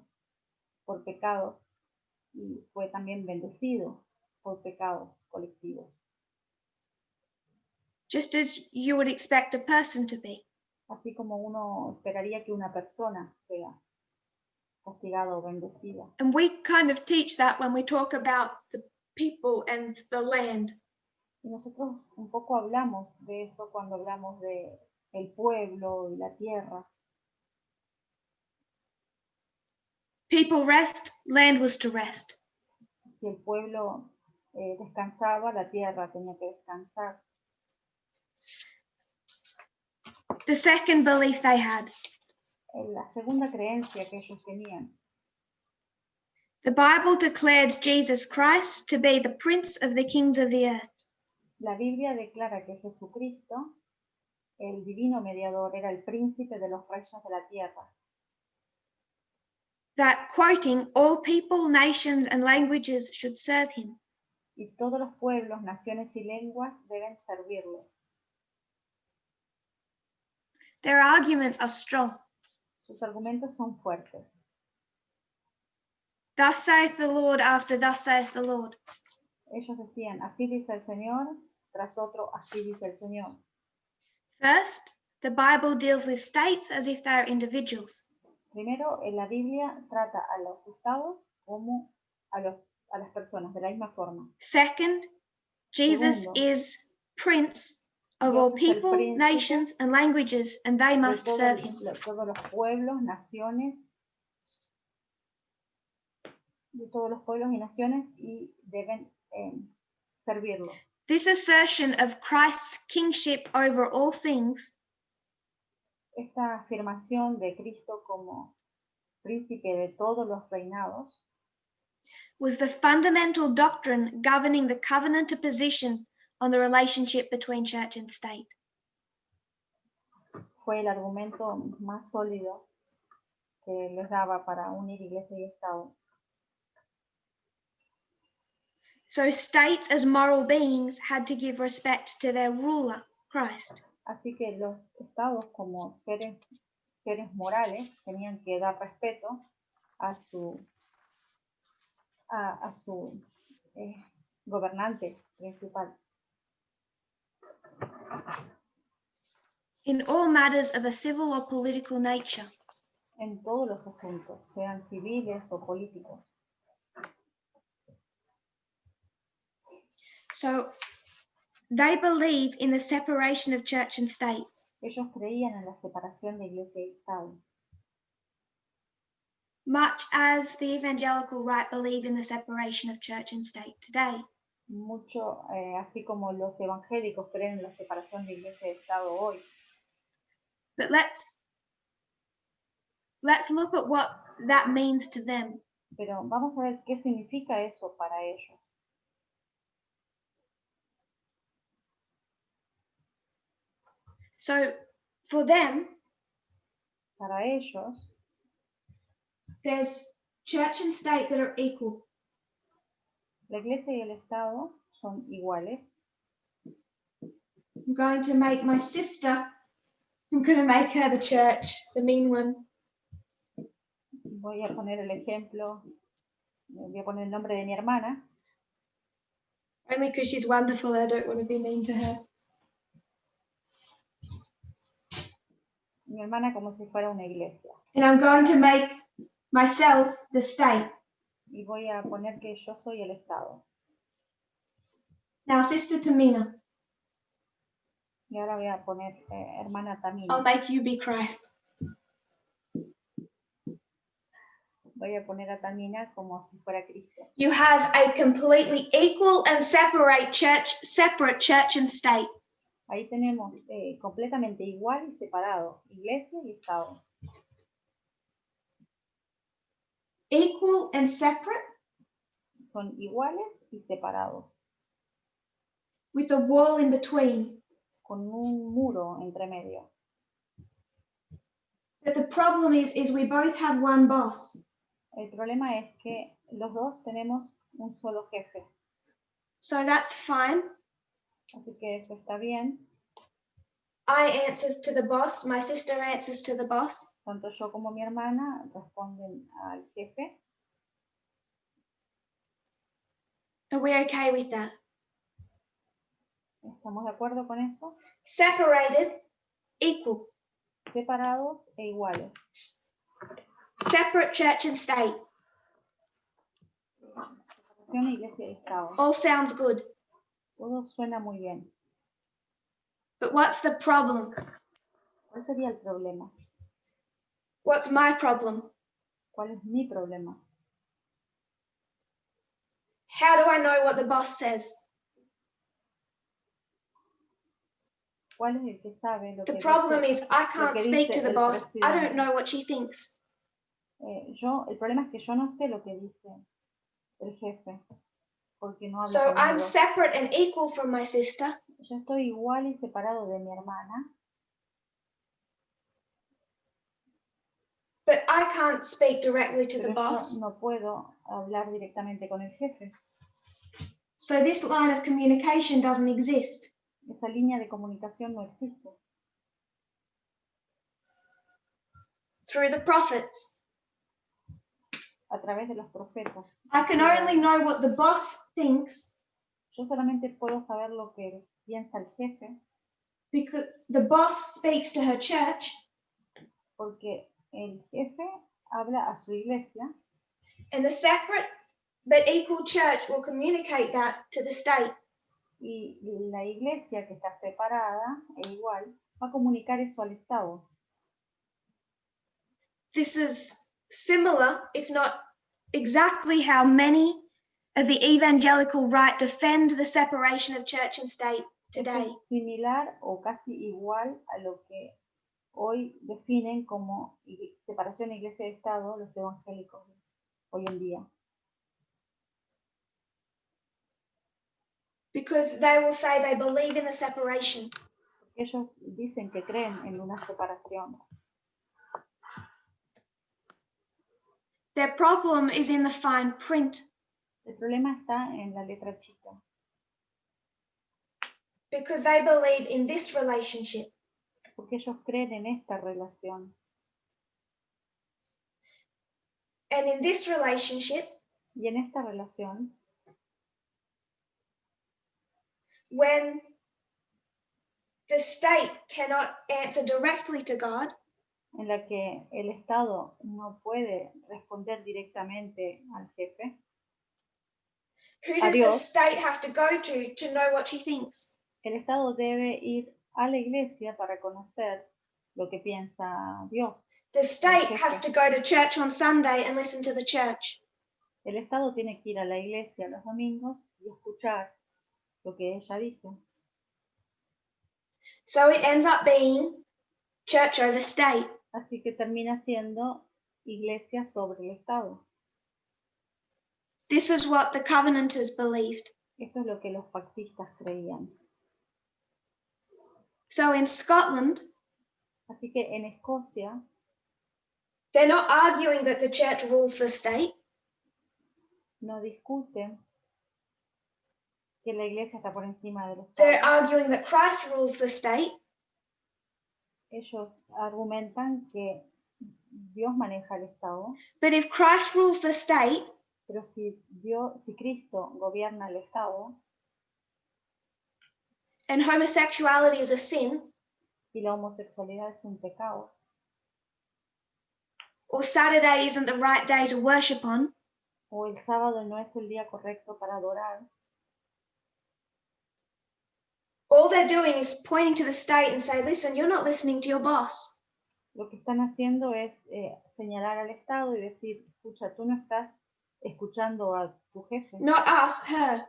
por pecados y fue también bendecido por pecados colectivos. Just as you would expect a person to be. Así como uno esperaría que una persona sea castigada o bendecida. And we kind of teach that when we talk about the people and the land. Y nosotros un poco hablamos de eso cuando hablamos de el pueblo y la tierra. People rest, land was to rest. Si el pueblo descansaba, la tierra tenía que descansar. The second belief they had. La segunda creencia que ellos tenían. The Bible declared Jesus Christ to be the Prince of the Kings of the earth. La Biblia declara que Jesucristo, el divino mediador, era el príncipe de los reyes de la tierra. That, quoting, all people, nations, and languages should serve him. Y todos los pueblos, naciones y lenguas deben servirle. Their arguments are strong. Sus argumentos son fuertes. Thus saith the Lord after thus saith the Lord. Ellos decían, así dice el Señor, tras otro, así dice el Señor. First, the Bible deals with states as if they are individuals. Primero, en la Biblia trata a los estados como a las personas, de la misma forma. Second, Jesus Segundo, is Prince of Dios all es el people, príncipe nations, and languages, and they must serve him. todos los pueblos, naciones, de todos los pueblos y naciones, y deben servirlo. This assertion of Christ's kingship over all things Esta afirmación de Cristo como príncipe de todos los reinados was the fundamental doctrine governing the covenantal position on the relationship between church and state. fue el argumento más sólido que les daba para unir iglesia y Estado. So states as moral beings had to give respect to their ruler, Christ. Así que los estados como seres morales tenían que dar respeto a su gobernante principal. In all matters of a civil or political nature. En todos los asuntos, sean civiles o políticos. So they believe in the separation of church and state. Ellos creían en la separación de iglesia y Estado. Much as the evangelical right believe in the separation of church and state today. Mucho, así como los evangélicos creen en la separación de iglesia y Estado hoy. But let's look at what that means to them. Pero vamos a ver qué significa eso para ellos. So for them, para ellos, there's church and state that are equal. La iglesia y el Estado son iguales. I'm going to make my sister, I'm going to make her the church, the mean one. Voy a poner el ejemplo, voy a poner el nombre de mi hermana. Only because she's wonderful, I don't want to be mean to her. Mi hermana como si fuera una iglesia. And I'm going to make myself the state. Y voy a poner que yo soy el Estado. Now, Sister Tamina. Y ahora voy a poner hermana Tamina. I'll make you be Christ. Voy a poner a Tamina como si fuera Cristo. You have a completely equal and separate church and state. Ahí tenemos completamente igual y separado, iglesia y Estado. Equal and separate? Son iguales y separados. With a wall in between. Con un muro entre medio. But the problem is we both have one boss. El problema es que los dos tenemos un solo jefe. So that's fine. Así que eso está bien. I answers to the boss, my sister answers to the boss. Tanto yo como mi hermana responden al jefe. Are we okay with that? ¿Estamos de acuerdo con eso? Separated, equal. Separados e iguales. Separate church and state. Separación, iglesia y Estado. All sounds good. Todo suena muy bien. But what's the problem? ¿Cuál sería el problema? What's my problem? ¿Cuál es mi problema? How do I know what the boss says? ¿Cuál es el que sabe lo que The problem dice, is I can't speak to the boss. I don't know what she thinks. El problema es que yo no sé lo que dice el jefe, porque no habla So conmigo. I'm separate and equal from my sister. Yo estoy igual y separado de mi hermana. But I can't speak directly to the Pero boss. yo no puedo hablar directamente con el jefe. So this line of communication doesn't exist. Esa línea de comunicación no existe. Through the prophets. A través de los profetas. I can only know what the boss thinks. Yo solamente puedo saber lo que piensa el jefe. Because the boss speaks to her church. Porque el jefe habla a su iglesia. And the separate but equal church will communicate that to the state. Y la iglesia que está separada e igual va a comunicar eso al Estado. This is similar, if not exactly how many of the evangelical right defend the separation of church and state today. Es similar o casi igual a lo que hoy definen como separación de iglesia y Estado los evangélicos hoy en día. Because they will say they believe in the separation. Ellos dicen que creen en una separación. Their problem is in the fine print. El problema está en la letra chica. Because they believe in this relationship. Porque ellos creen en esta relación. And in this relationship, y en esta relación, when the state cannot answer directly to God, en la que el Estado no puede responder directamente al jefe, who does the state have to go to know what she thinks? el Estado debe ir a la iglesia para conocer lo que piensa Dios. The state has to go to church on Sunday and listen to the church. El Estado tiene que ir a la iglesia los domingos y escuchar lo que ella dice. So it ends up being church over state. Así que termina siendo iglesia sobre el Estado. This is what the Covenanters believed. Esto es lo que los pactistas creían. So in Scotland, así que en Escocia, they're not arguing that the church rules the state. No discuten que la iglesia está por encima del Estado. They're arguing that Christ rules the state. Ellos argumentan que Dios maneja el Estado. But if Christ rules the state, pero si Cristo gobierna el Estado, and homosexuality is a sin, y la homosexualidad es un pecado, or Saturday isn't the right day to worship on, o el sábado no es el día correcto para adorar, all they're doing is pointing to the state and say, listen, you're not listening to your boss. Lo que están haciendo es señalar al Estado y decir, escucha, tú no estás escuchando a tu jefe. Not us, her.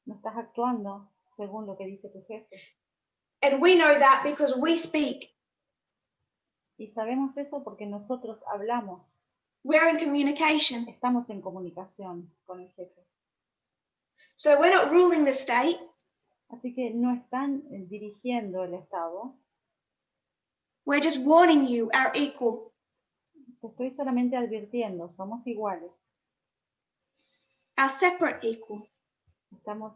No estás actuando según lo que dice tu jefe. And we know that because we speak. Y sabemos eso porque nosotros hablamos. We're in communication. Estamos en comunicación con el jefe. So we're not ruling the state. Así que no están dirigiendo el Estado. We're just warning you, our equal. Te estoy solamente advirtiendo, somos iguales. Our separate equal. Estamos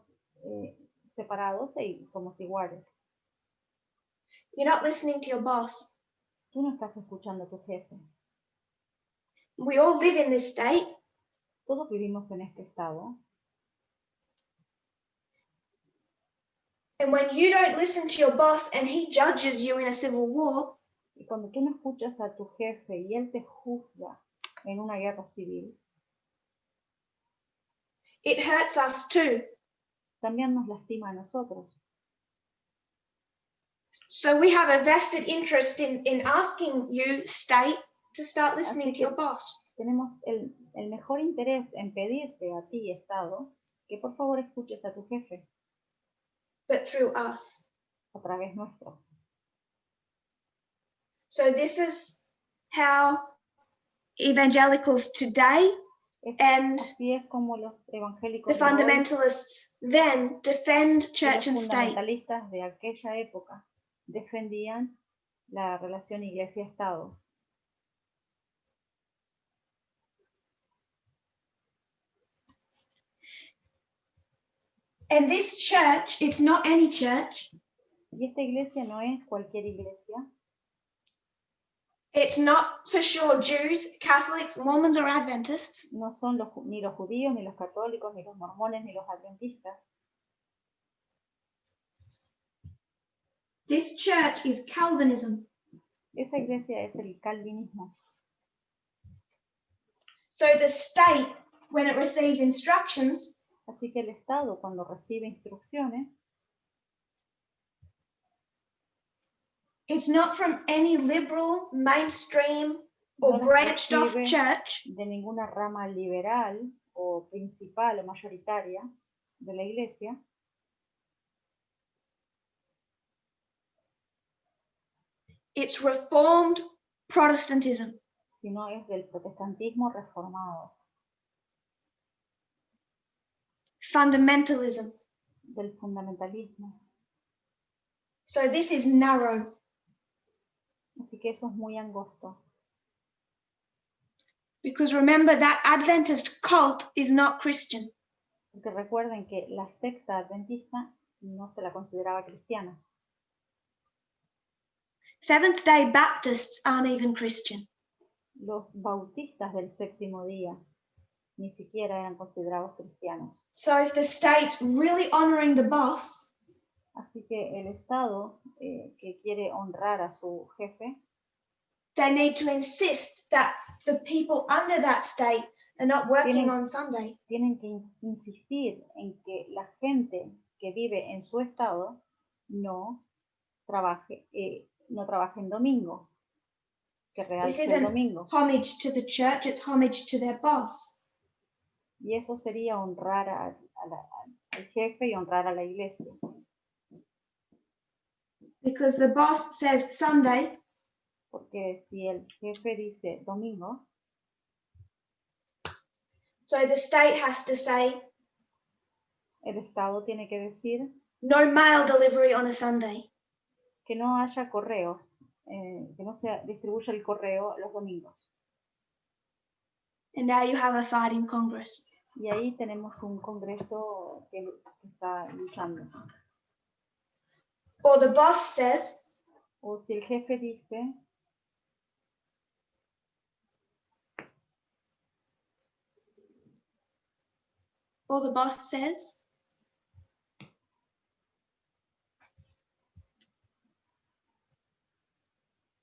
separados y somos iguales. You're not listening to your boss. Tú no estás escuchando a tu jefe. We all live in this state. Todos vivimos en este estado. And when you don't listen to your boss and he judges you in a civil war, y cuando tú no escuchas a tu jefe y él te juzga en una guerra civil, it hurts us too. También nos lastima a nosotros. So we have a vested interest in asking you, state, to start listening to your boss. Tenemos el mejor interés en pedirte a ti, Estado, que por favor escuches a tu jefe. But through us. A través nuestro. So this is how evangelicals today and así es como los evangélicos the fundamentalists then defend church and state. Los fundamentalistas de aquella época defendían la relación iglesia-estado. And this church, it's not any church. Y esta iglesia no es cualquier iglesia. It's not for sure Jews, Catholics, Mormons or Adventists. No son ni los judíos, ni los católicos, ni los mormones, ni los adventistas. This church is Calvinism. Esa iglesia es el calvinismo. So the state, when it receives instructions, así que el Estado, cuando recibe instrucciones, it's not from any liberal, mainstream, or branched off church. De ninguna rama liberal o principal o mayoritaria de la iglesia, it's Reformed Protestantism. sino es del protestantismo reformado, Fundamentalism. del fundamentalismo. So this is narrow. Así que eso es muy angosto. Because remember that Adventist cult is not Christian. Porque recuerden que la secta adventista no se la consideraba cristiana. Seventh-day Baptists aren't even Christian. Los bautistas del séptimo día ni siquiera eran considerados cristianos. So if the state's really honoring the boss, Así que el Estado que quiere honrar a su jefe, they need to insist that the people under that state are not working on Sunday. tienen que insistir en que la gente que vive en su estado no trabaje en domingo, que This realce el isn't domingo. homage to the church, it's homage to their boss. Y eso sería honrar al jefe y honrar a la iglesia. Because the boss says Sunday, Porque si el jefe dice domingo, so the state has to say el Estado tiene que decir no mail delivery on a Sunday. que no haya correos, que no se distribuya el correo los domingos. And now you have a fight in Congress. Y ahí tenemos un congreso que está luchando. Or the boss says, O si el jefe dice,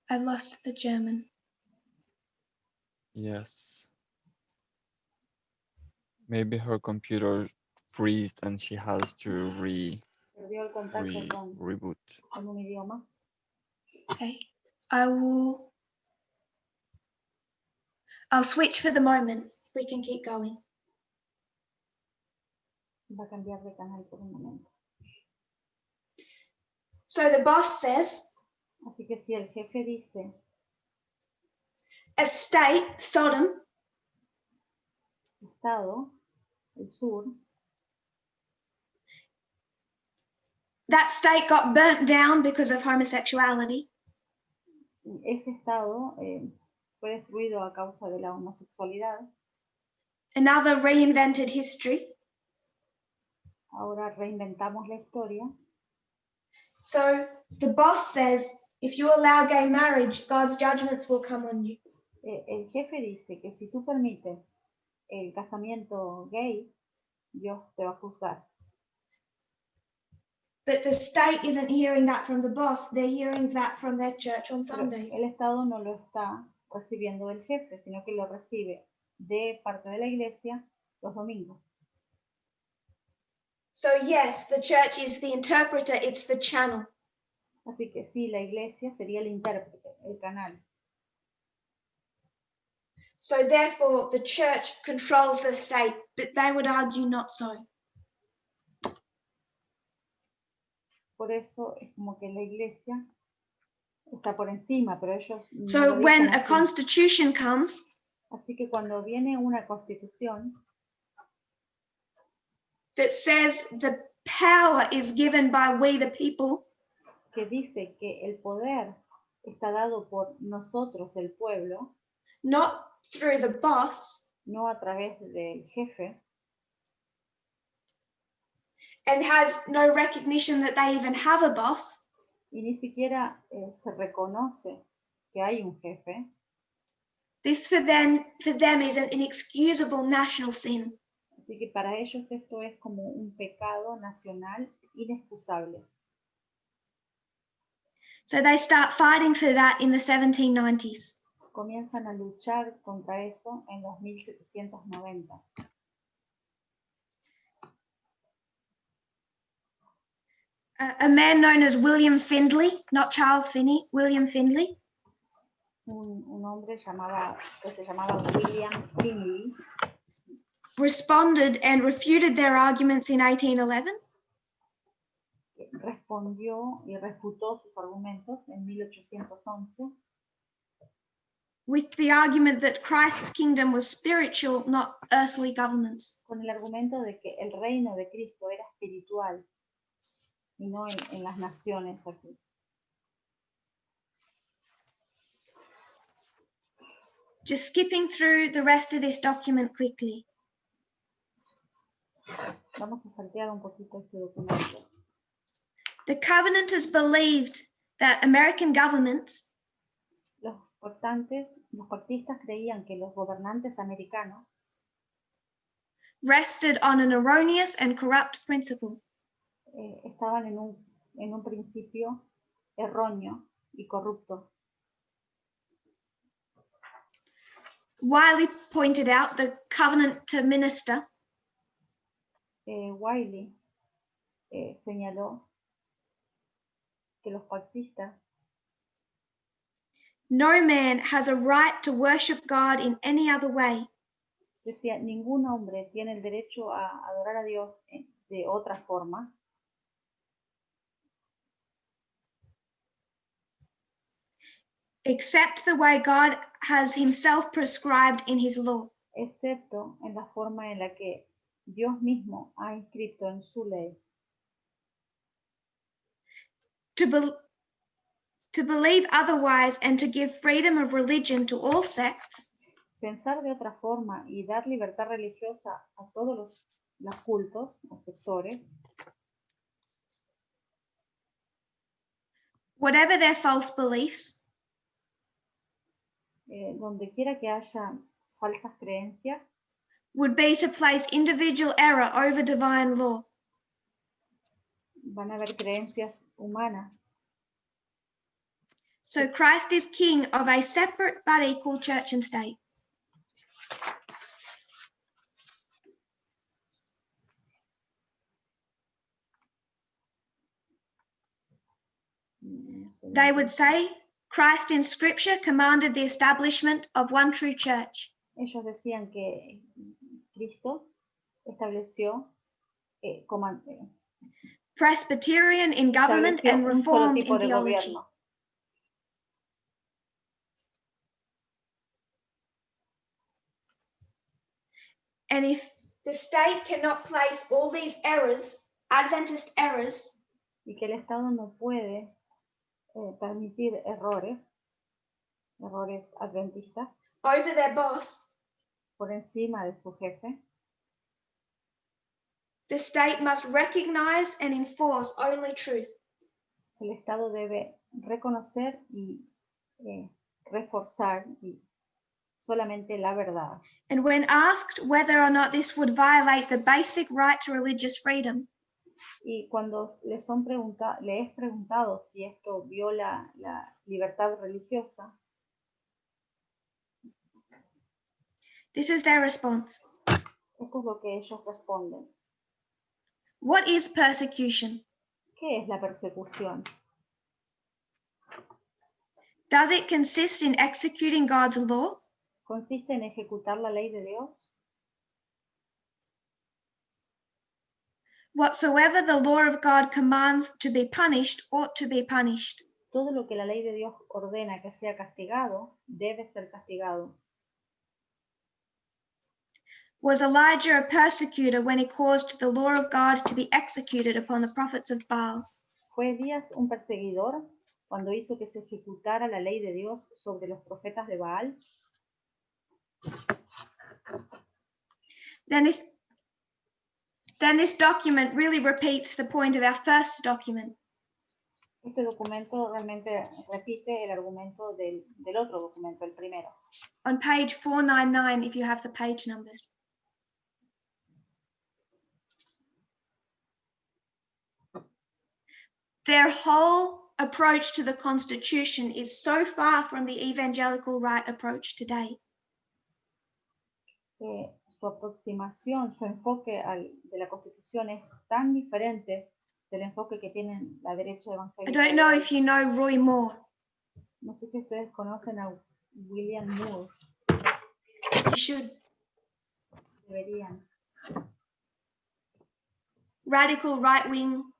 I've lost the German. Yes. Maybe her computer freezed and she has to perdió el contacto con reboot. un idioma. Okay, I'll switch for the moment. We can keep going. Va a cambiar de canal por un momento. So the boss says, Así que si el jefe dice, a state, Sodom, Estado, el sur, that state got burnt down because of homosexuality. ese Estado fue destruido a causa de la homosexualidad. Another reinvented history. Ahora reinventamos la historia. So the boss says, if you allow gay marriage, God's judgments will come on you. El jefe dice que si tú permites el casamiento gay, Dios te va a juzgar. But the state isn't hearing that from the boss. They're hearing that from their church on Pero Sundays. el Estado no lo está recibiendo del jefe, sino que lo recibe de parte de la iglesia los domingos. So yes, the church is the interpreter, it's the channel. Así que sí, la iglesia sería el intérprete, el canal. So therefore, the church controls the state, but they would argue not so. Por eso es como que la iglesia está por encima, pero ellos no So lo when dicen a así. constitution comes, Así que cuando viene una constitución that says the power is given by we the people, que dice que el poder está dado por nosotros, el pueblo, not through the boss, no a través del jefe, and has no recognition that they even have a boss, y ni siquiera se reconoce que hay un jefe, this for them is an inexcusable national sin. así que para ellos esto es como un pecado nacional inexcusable. So they start fighting for that in the 1790s. Comienzan a luchar contra eso en los 1790. A man known as William Findlay, not Charles Finney, William Findlay, Un hombre que se llamaba William Finley, responded and refuted their arguments in 1811. Respondió y refutó sus argumentos en 1811 with the argument that Christ's kingdom was spiritual, not earthly governments. con el argumento de que el reino de Cristo era espiritual y no en las naciones aquí. Just skipping through the rest of this document quickly. Vamos a saltear un poquito este documento. The Covenanters believed that American governments Los pactistas creían que los gobernantes americanos rested on an erroneous and corrupt principle. estaban en un principio erróneo y corrupto. Wiley pointed out the Covenanter minister Wiley señaló que los pactistas, no man has a right to worship God in any other way decía, ningún hombre tiene el derecho a adorar a Dios de otra forma except the way God has himself prescribed in his law. excepto en la forma en la que Dios mismo ha inscrito en su ley. To believe otherwise and to give freedom of religion to all sects Pensar de otra forma y dar libertad religiosa a todos los cultos o sectores, whatever their false beliefs, donde quiera que haya falsas creencias, would be to place individual error over divine law. van a haber creencias humanas. So Christ is king of a separate but equal church and state. They would say Christ in scripture commanded the establishment of one true church. Ellos decían que Cristo estableció, Presbyterian in government and un solo reformed tipo in de theology. gobierno. And if the state cannot place all these errors, Adventist errors, Y que el Estado no puede permitir errores adventistas, over their boss, por encima de su jefe, the state must recognize and enforce only truth. el Estado debe reconocer y reforzar solamente la verdad. And when asked whether or not this would violate the basic right to religious freedom, Y cuando le es preguntado si esto viola la libertad religiosa, this is their response. esto es lo que ellos responden. What is persecution? ¿Qué es la persecución? Does it consist in executing God's law? ¿Consiste en ejecutar la ley de Dios? Whatsoever the law of God commands to be punished ought to be punished. Todo lo que la ley de Dios ordena que sea castigado, debe ser castigado. Was Elijah a persecutor when he caused the law of God to be executed upon the prophets of Baal? ¿Fue Elías un perseguidor cuando hizo que se ejecutara la ley de Dios sobre los profetas de Baal? Then this document really repeats the point of our first document. Este documento realmente repite el argumento del otro documento, el primero. On page 499, if you have the page numbers. Their whole approach to the Constitution is so far from the evangelical right approach today. Su aproximación, su enfoque de la Constitución es tan diferente del enfoque que tienen la derecha evangélica. I don't know if you know Roy Moore. No sé si ustedes conocen a William Moore. You should. Deberían. Radical right-wing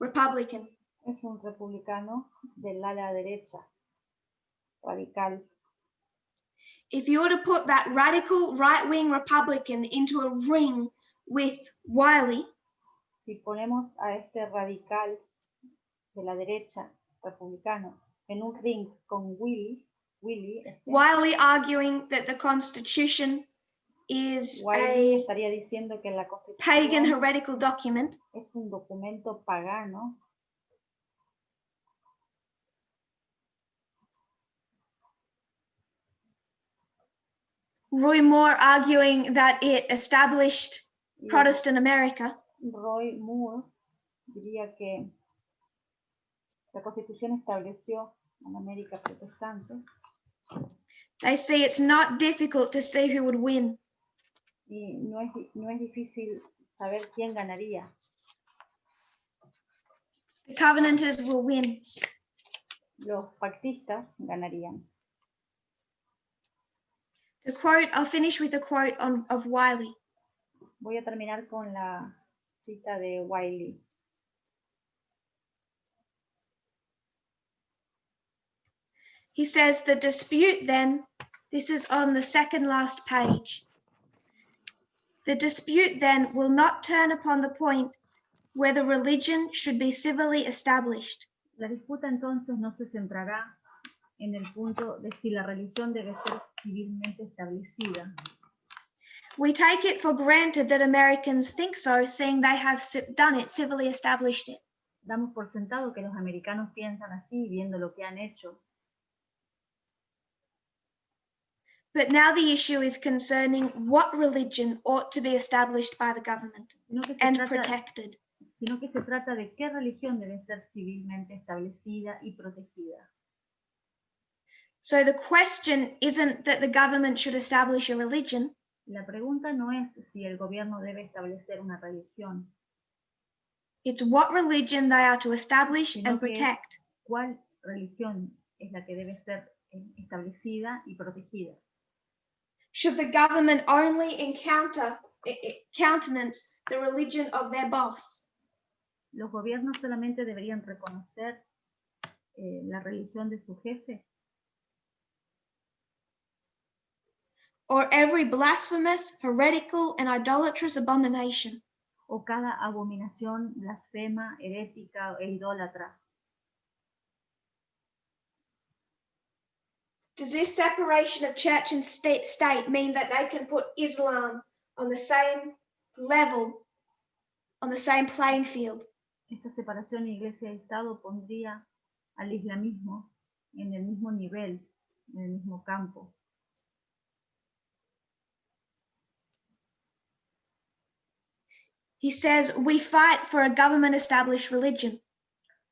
Republican. Es un republicano del ala derecha, radical. If you were to put that radical right-wing Republican into a ring with Wiley, Si ponemos a este radical de la derecha, republicano, en un ring con Willy, Wiley arguing that the Constitution is Wiley a estaría diciendo que la pagan Constitución heretical document, es un documento pagano. Roy Moore arguing that it established Y Protestant America, Roy Moore diría que la Constitución estableció en América protestante they say it's not difficult to see who would win. y no es difícil saber quién ganaría. The Covenanters will win. Los pactistas ganarían. The quote, I'll finish with a quote of Wiley. Voy a terminar con la cita de Wiley. He says, the dispute then, this is on the second last page. The dispute then will not turn upon the point whether religion should be civilly established. La disputa entonces no se centrará en el punto de si la religión debe ser civilmente establecida. We take it for granted that Americans think so, seeing they have done it, civilly established it. Damos por sentado que los americanos piensan así, viendo lo que han hecho. But now the issue is concerning what religion ought to be established by the government and protected. Sino que se trata de qué religión debe ser civilmente establecida y protegida. So the question isn't that the government should establish a religion. La pregunta no es si el gobierno debe establecer una religión. It's what religion they are to establish and protect. ¿Cuál religión es la que debe ser establecida y protegida? Should the government only countenance the religion of their boss? ¿Los gobiernos solamente deberían reconocer la religión de su jefe? Or every blasphemous, heretical, and idolatrous abomination? ¿O cada abominación, blasfema, herética e idólatra? Does this separation of church and state mean that they can put Islam on the same level, on the same playing field? Esta separación iglesia y Estado pondría al islamismo en el mismo nivel, en el mismo campo. He says, we fight for a government-established religion.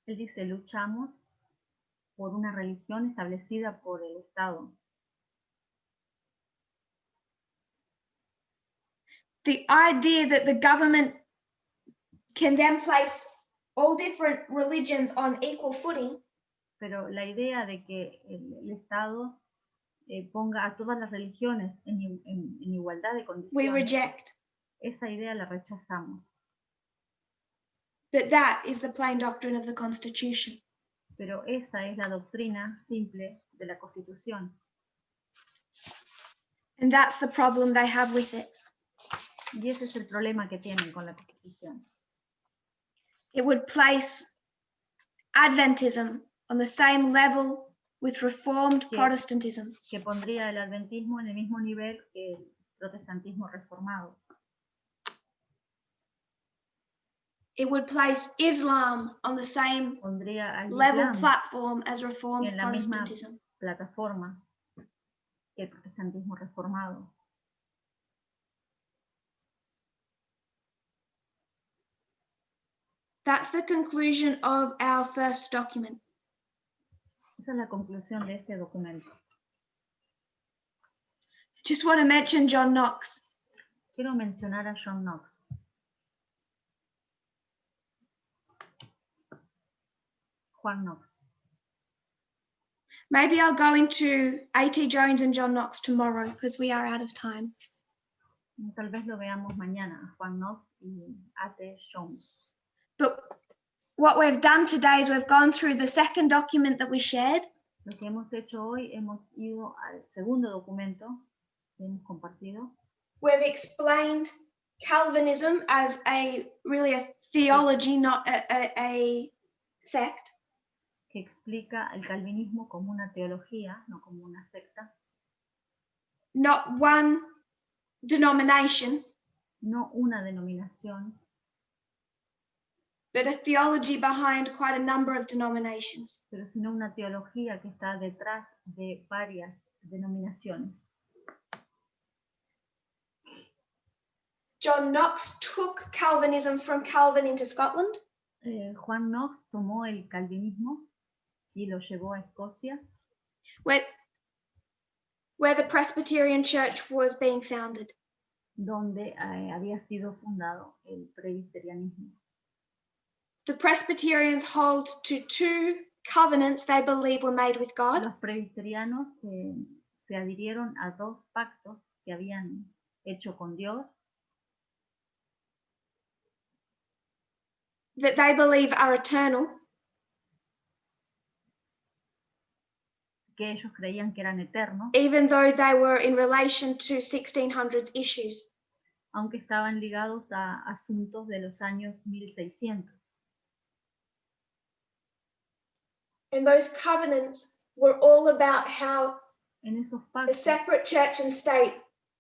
Él dice, luchamos por una religión establecida por el Estado. The idea that the government can then place all different religions on equal footing. Pero la idea de que el Estado ponga a todas las religiones en igualdad de condiciones, We reject. Esa idea la rechazamos. But that is the plain doctrine of the Constitution. Pero esa es la doctrina simple de la Constitución. And that's the problem they have with it. Y ese es el problema que tienen con la Constitución. It would place Adventism on the same level with Reformed Protestantism. Que pondría el adventismo en el mismo nivel que el protestantismo reformado. It would place Islam on the same level platform as Reformed en la Protestantism. Misma plataforma que el protestantismo reformado. That's the conclusion of our first document. Esa es la conclusión de este documento. Just want to mention John Knox. Quiero mencionar a John Knox. Juan Knox. Maybe I'll go into A.T. Jones and John Knox tomorrow because we are out of time. Tal vez lo veamos mañana, Juan Knox y A.T. Jones. But what we've done today is we've gone through the second document that we shared, Lo que hemos hecho hoy, hemos ido al segundo documento que hemos compartido. we've explained Calvinism as really a theology, not a sect. Que explica el calvinismo como una teología, no como una secta. Not one denomination, No una denominación, but a theology behind quite a number of denominations. pero sino una teología que está detrás de varias denominaciones. John Knox took Calvinism from Calvin into Scotland, Juan Knox tomó el calvinismo y lo llevó a Escocia, where the Presbyterian Church was being founded. donde había sido fundado el presbiterianismo. The Presbyterians hold to two covenants they believe were made with God. Los presbiterianos se adhirieron a dos pactos que habían hecho con Dios, that they believe are eternal, que ellos creían que eran eternos, even though they were in relation to 1600s issues. aunque estaban ligados a asuntos de los años 1600. And those covenants were all about how En esos a pactos, separate church and state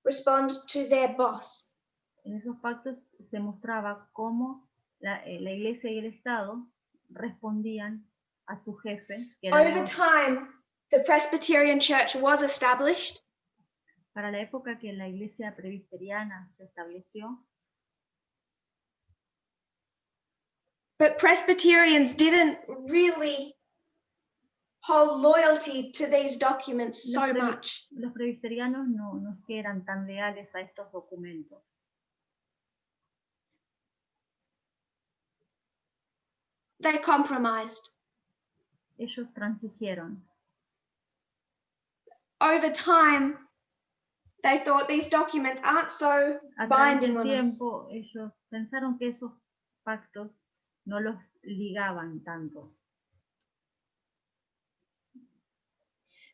respond to their boss. se mostraba cómo la iglesia y el Estado respondían a su jefe, que era Over Dios. time, the Presbyterian Church was established, Para la época que la iglesia presbiteriana se estableció, but Presbyterians didn't really hold loyalty to these documents so much. los presbiterianos no es que eran tan leales a estos documentos. They compromised. Ellos transigieron. Over time, they thought these documents aren't so A través binding del on us. tiempo, ellos pensaron que esos pactos no los ligaban tanto.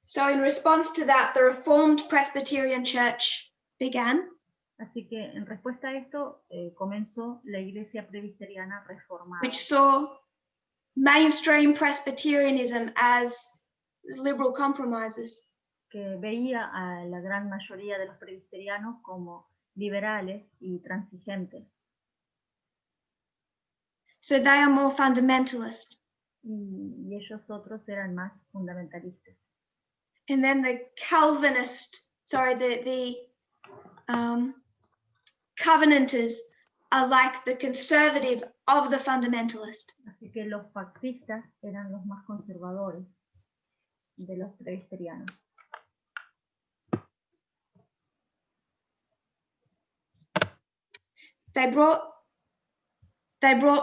So in response to that, the Reformed Presbyterian Church began, Así que en respuesta a esto comenzó la iglesia presbiteriana reformada, which saw mainstream Presbyterianism as liberal compromises. que veía a la gran mayoría de los presbiterianos como liberales y transigentes. So they are more fundamentalist. Y ellos otros eran más fundamentalistas. And then the Covenanters are like the conservative of the fundamentalist. Así que los pactistas eran los más conservadores de los presbiterianos. They brought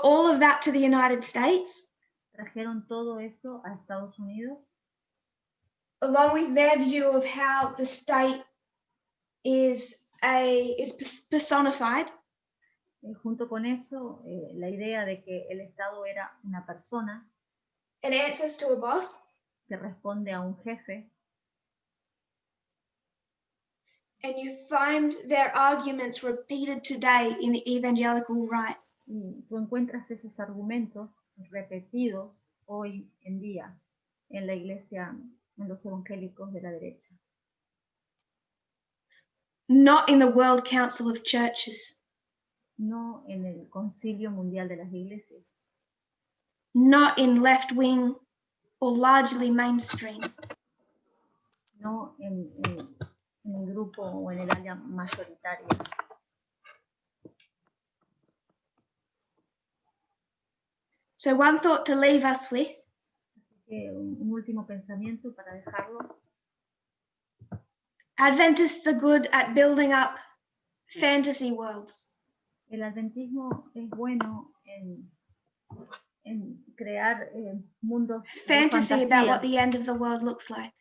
all of that to the United States, Trajeron todo eso a Estados Unidos, along with their view of how the state is personified. Junto con eso, la idea de que el Estado era una persona It answers to a boss, que responde a un jefe, and you find their arguments repeated today in the evangelical right. y tú encuentras esos argumentos repetidos hoy en día en la iglesia, en los evangélicos de la derecha. Not in the World Council of Churches, No en el Concilio Mundial de las Iglesias, not in left-wing or largely mainstream. no en el grupo o en el área mayoritaria. So one thought to leave us with, Un último pensamiento para dejarlo. Adventists are good at building up fantasy worlds. El adventismo es bueno en crear mundos de Fantasy about what fantasía, the end of the world looks like.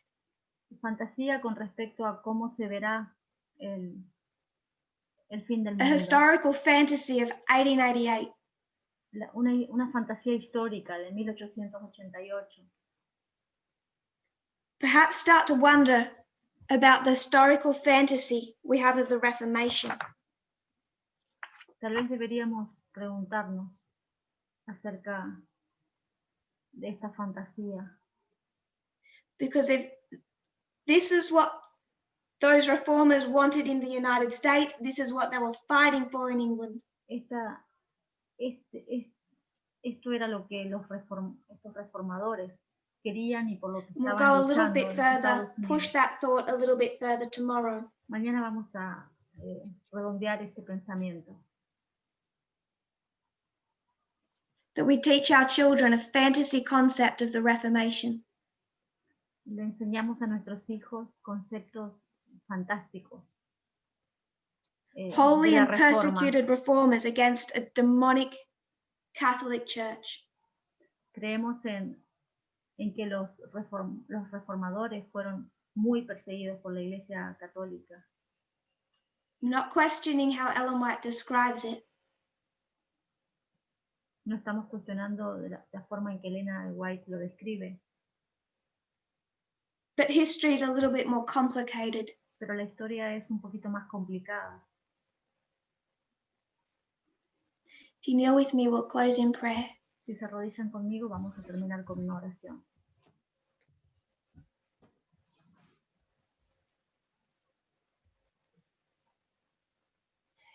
fantasía con respecto a cómo se verá el fin del a mundo. historical fantasy of 1888. Una fantasía histórica de 1888. Perhaps start to wonder about the historical fantasy we have of the Reformation. Tal vez deberíamos preguntarnos acerca de esta fantasía. Because if this is what those reformers wanted in the United States, this is what they were fighting for in England. Esto era lo que estos reformadores querían y por lo que We'll estaban go a little luchando bit en further, Estados push Unidos. that thought a little bit further tomorrow. Mañana vamos a redondear este pensamiento. That we teach our children a fantasy concept of the Reformation. Le enseñamos a nuestros hijos conceptos fantásticos. Holy de la and reforma. persecuted reformers against a demonic Catholic Church. Creemos en que los reformadores fueron muy perseguidos por la Iglesia Católica. I'm not questioning how Ellen White describes it, No estamos cuestionando de la forma en que Elena White lo describe, but history is a little bit more complicated. pero la historia es un poquito más complicada. If you kneel with me, we'll close in prayer. Si se arrodillan conmigo, vamos a terminar con una oración.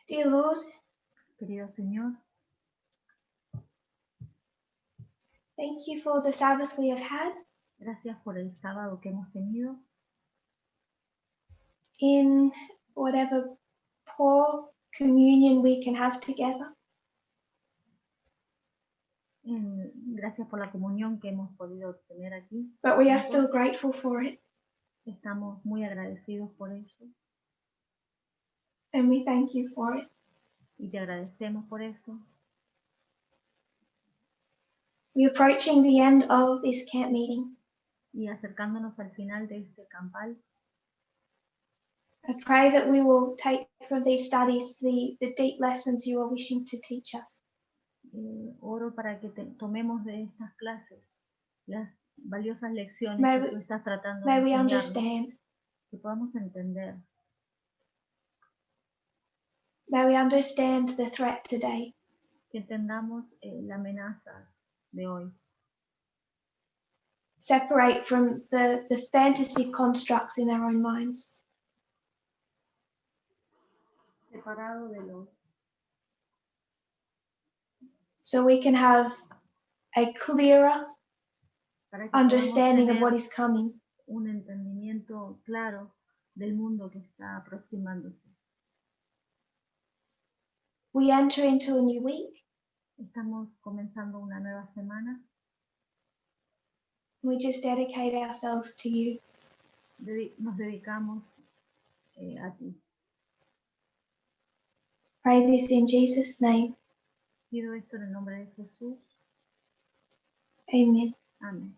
Dear Lord, Querido Señor, thank you for the Sabbath we have had. gracias por el sábado que hemos tenido. In whatever poor communion we can have together. Gracias por la comunión que hemos podido tener aquí. But we are still grateful for it. Estamos muy agradecidos por eso And we thank you for it. y te agradecemos por eso. We're approaching the end of this camp meeting. Y acercándonos al final de este campal, I pray that we will take from these studies the deep lessons you are wishing to teach us. oro para que tomemos de estas clases las valiosas lecciones May que we- tú estás tratando de May we enseñarnos, understand. que podamos entender. May we understand the threat today. Que entendamos la amenaza de hoy. Separate from the fantasy constructs in our own minds. Separado de los, So we can have a clearer para que podamos understanding of what tener is coming. un entendimiento claro del mundo que está aproximándose. We enter into a new week. Estamos comenzando una nueva semana. We just dedicate ourselves to you. Nos dedicamos a ti. Pray this in Jesus' name. Pido esto en el nombre de Jesús. Amen. Amén.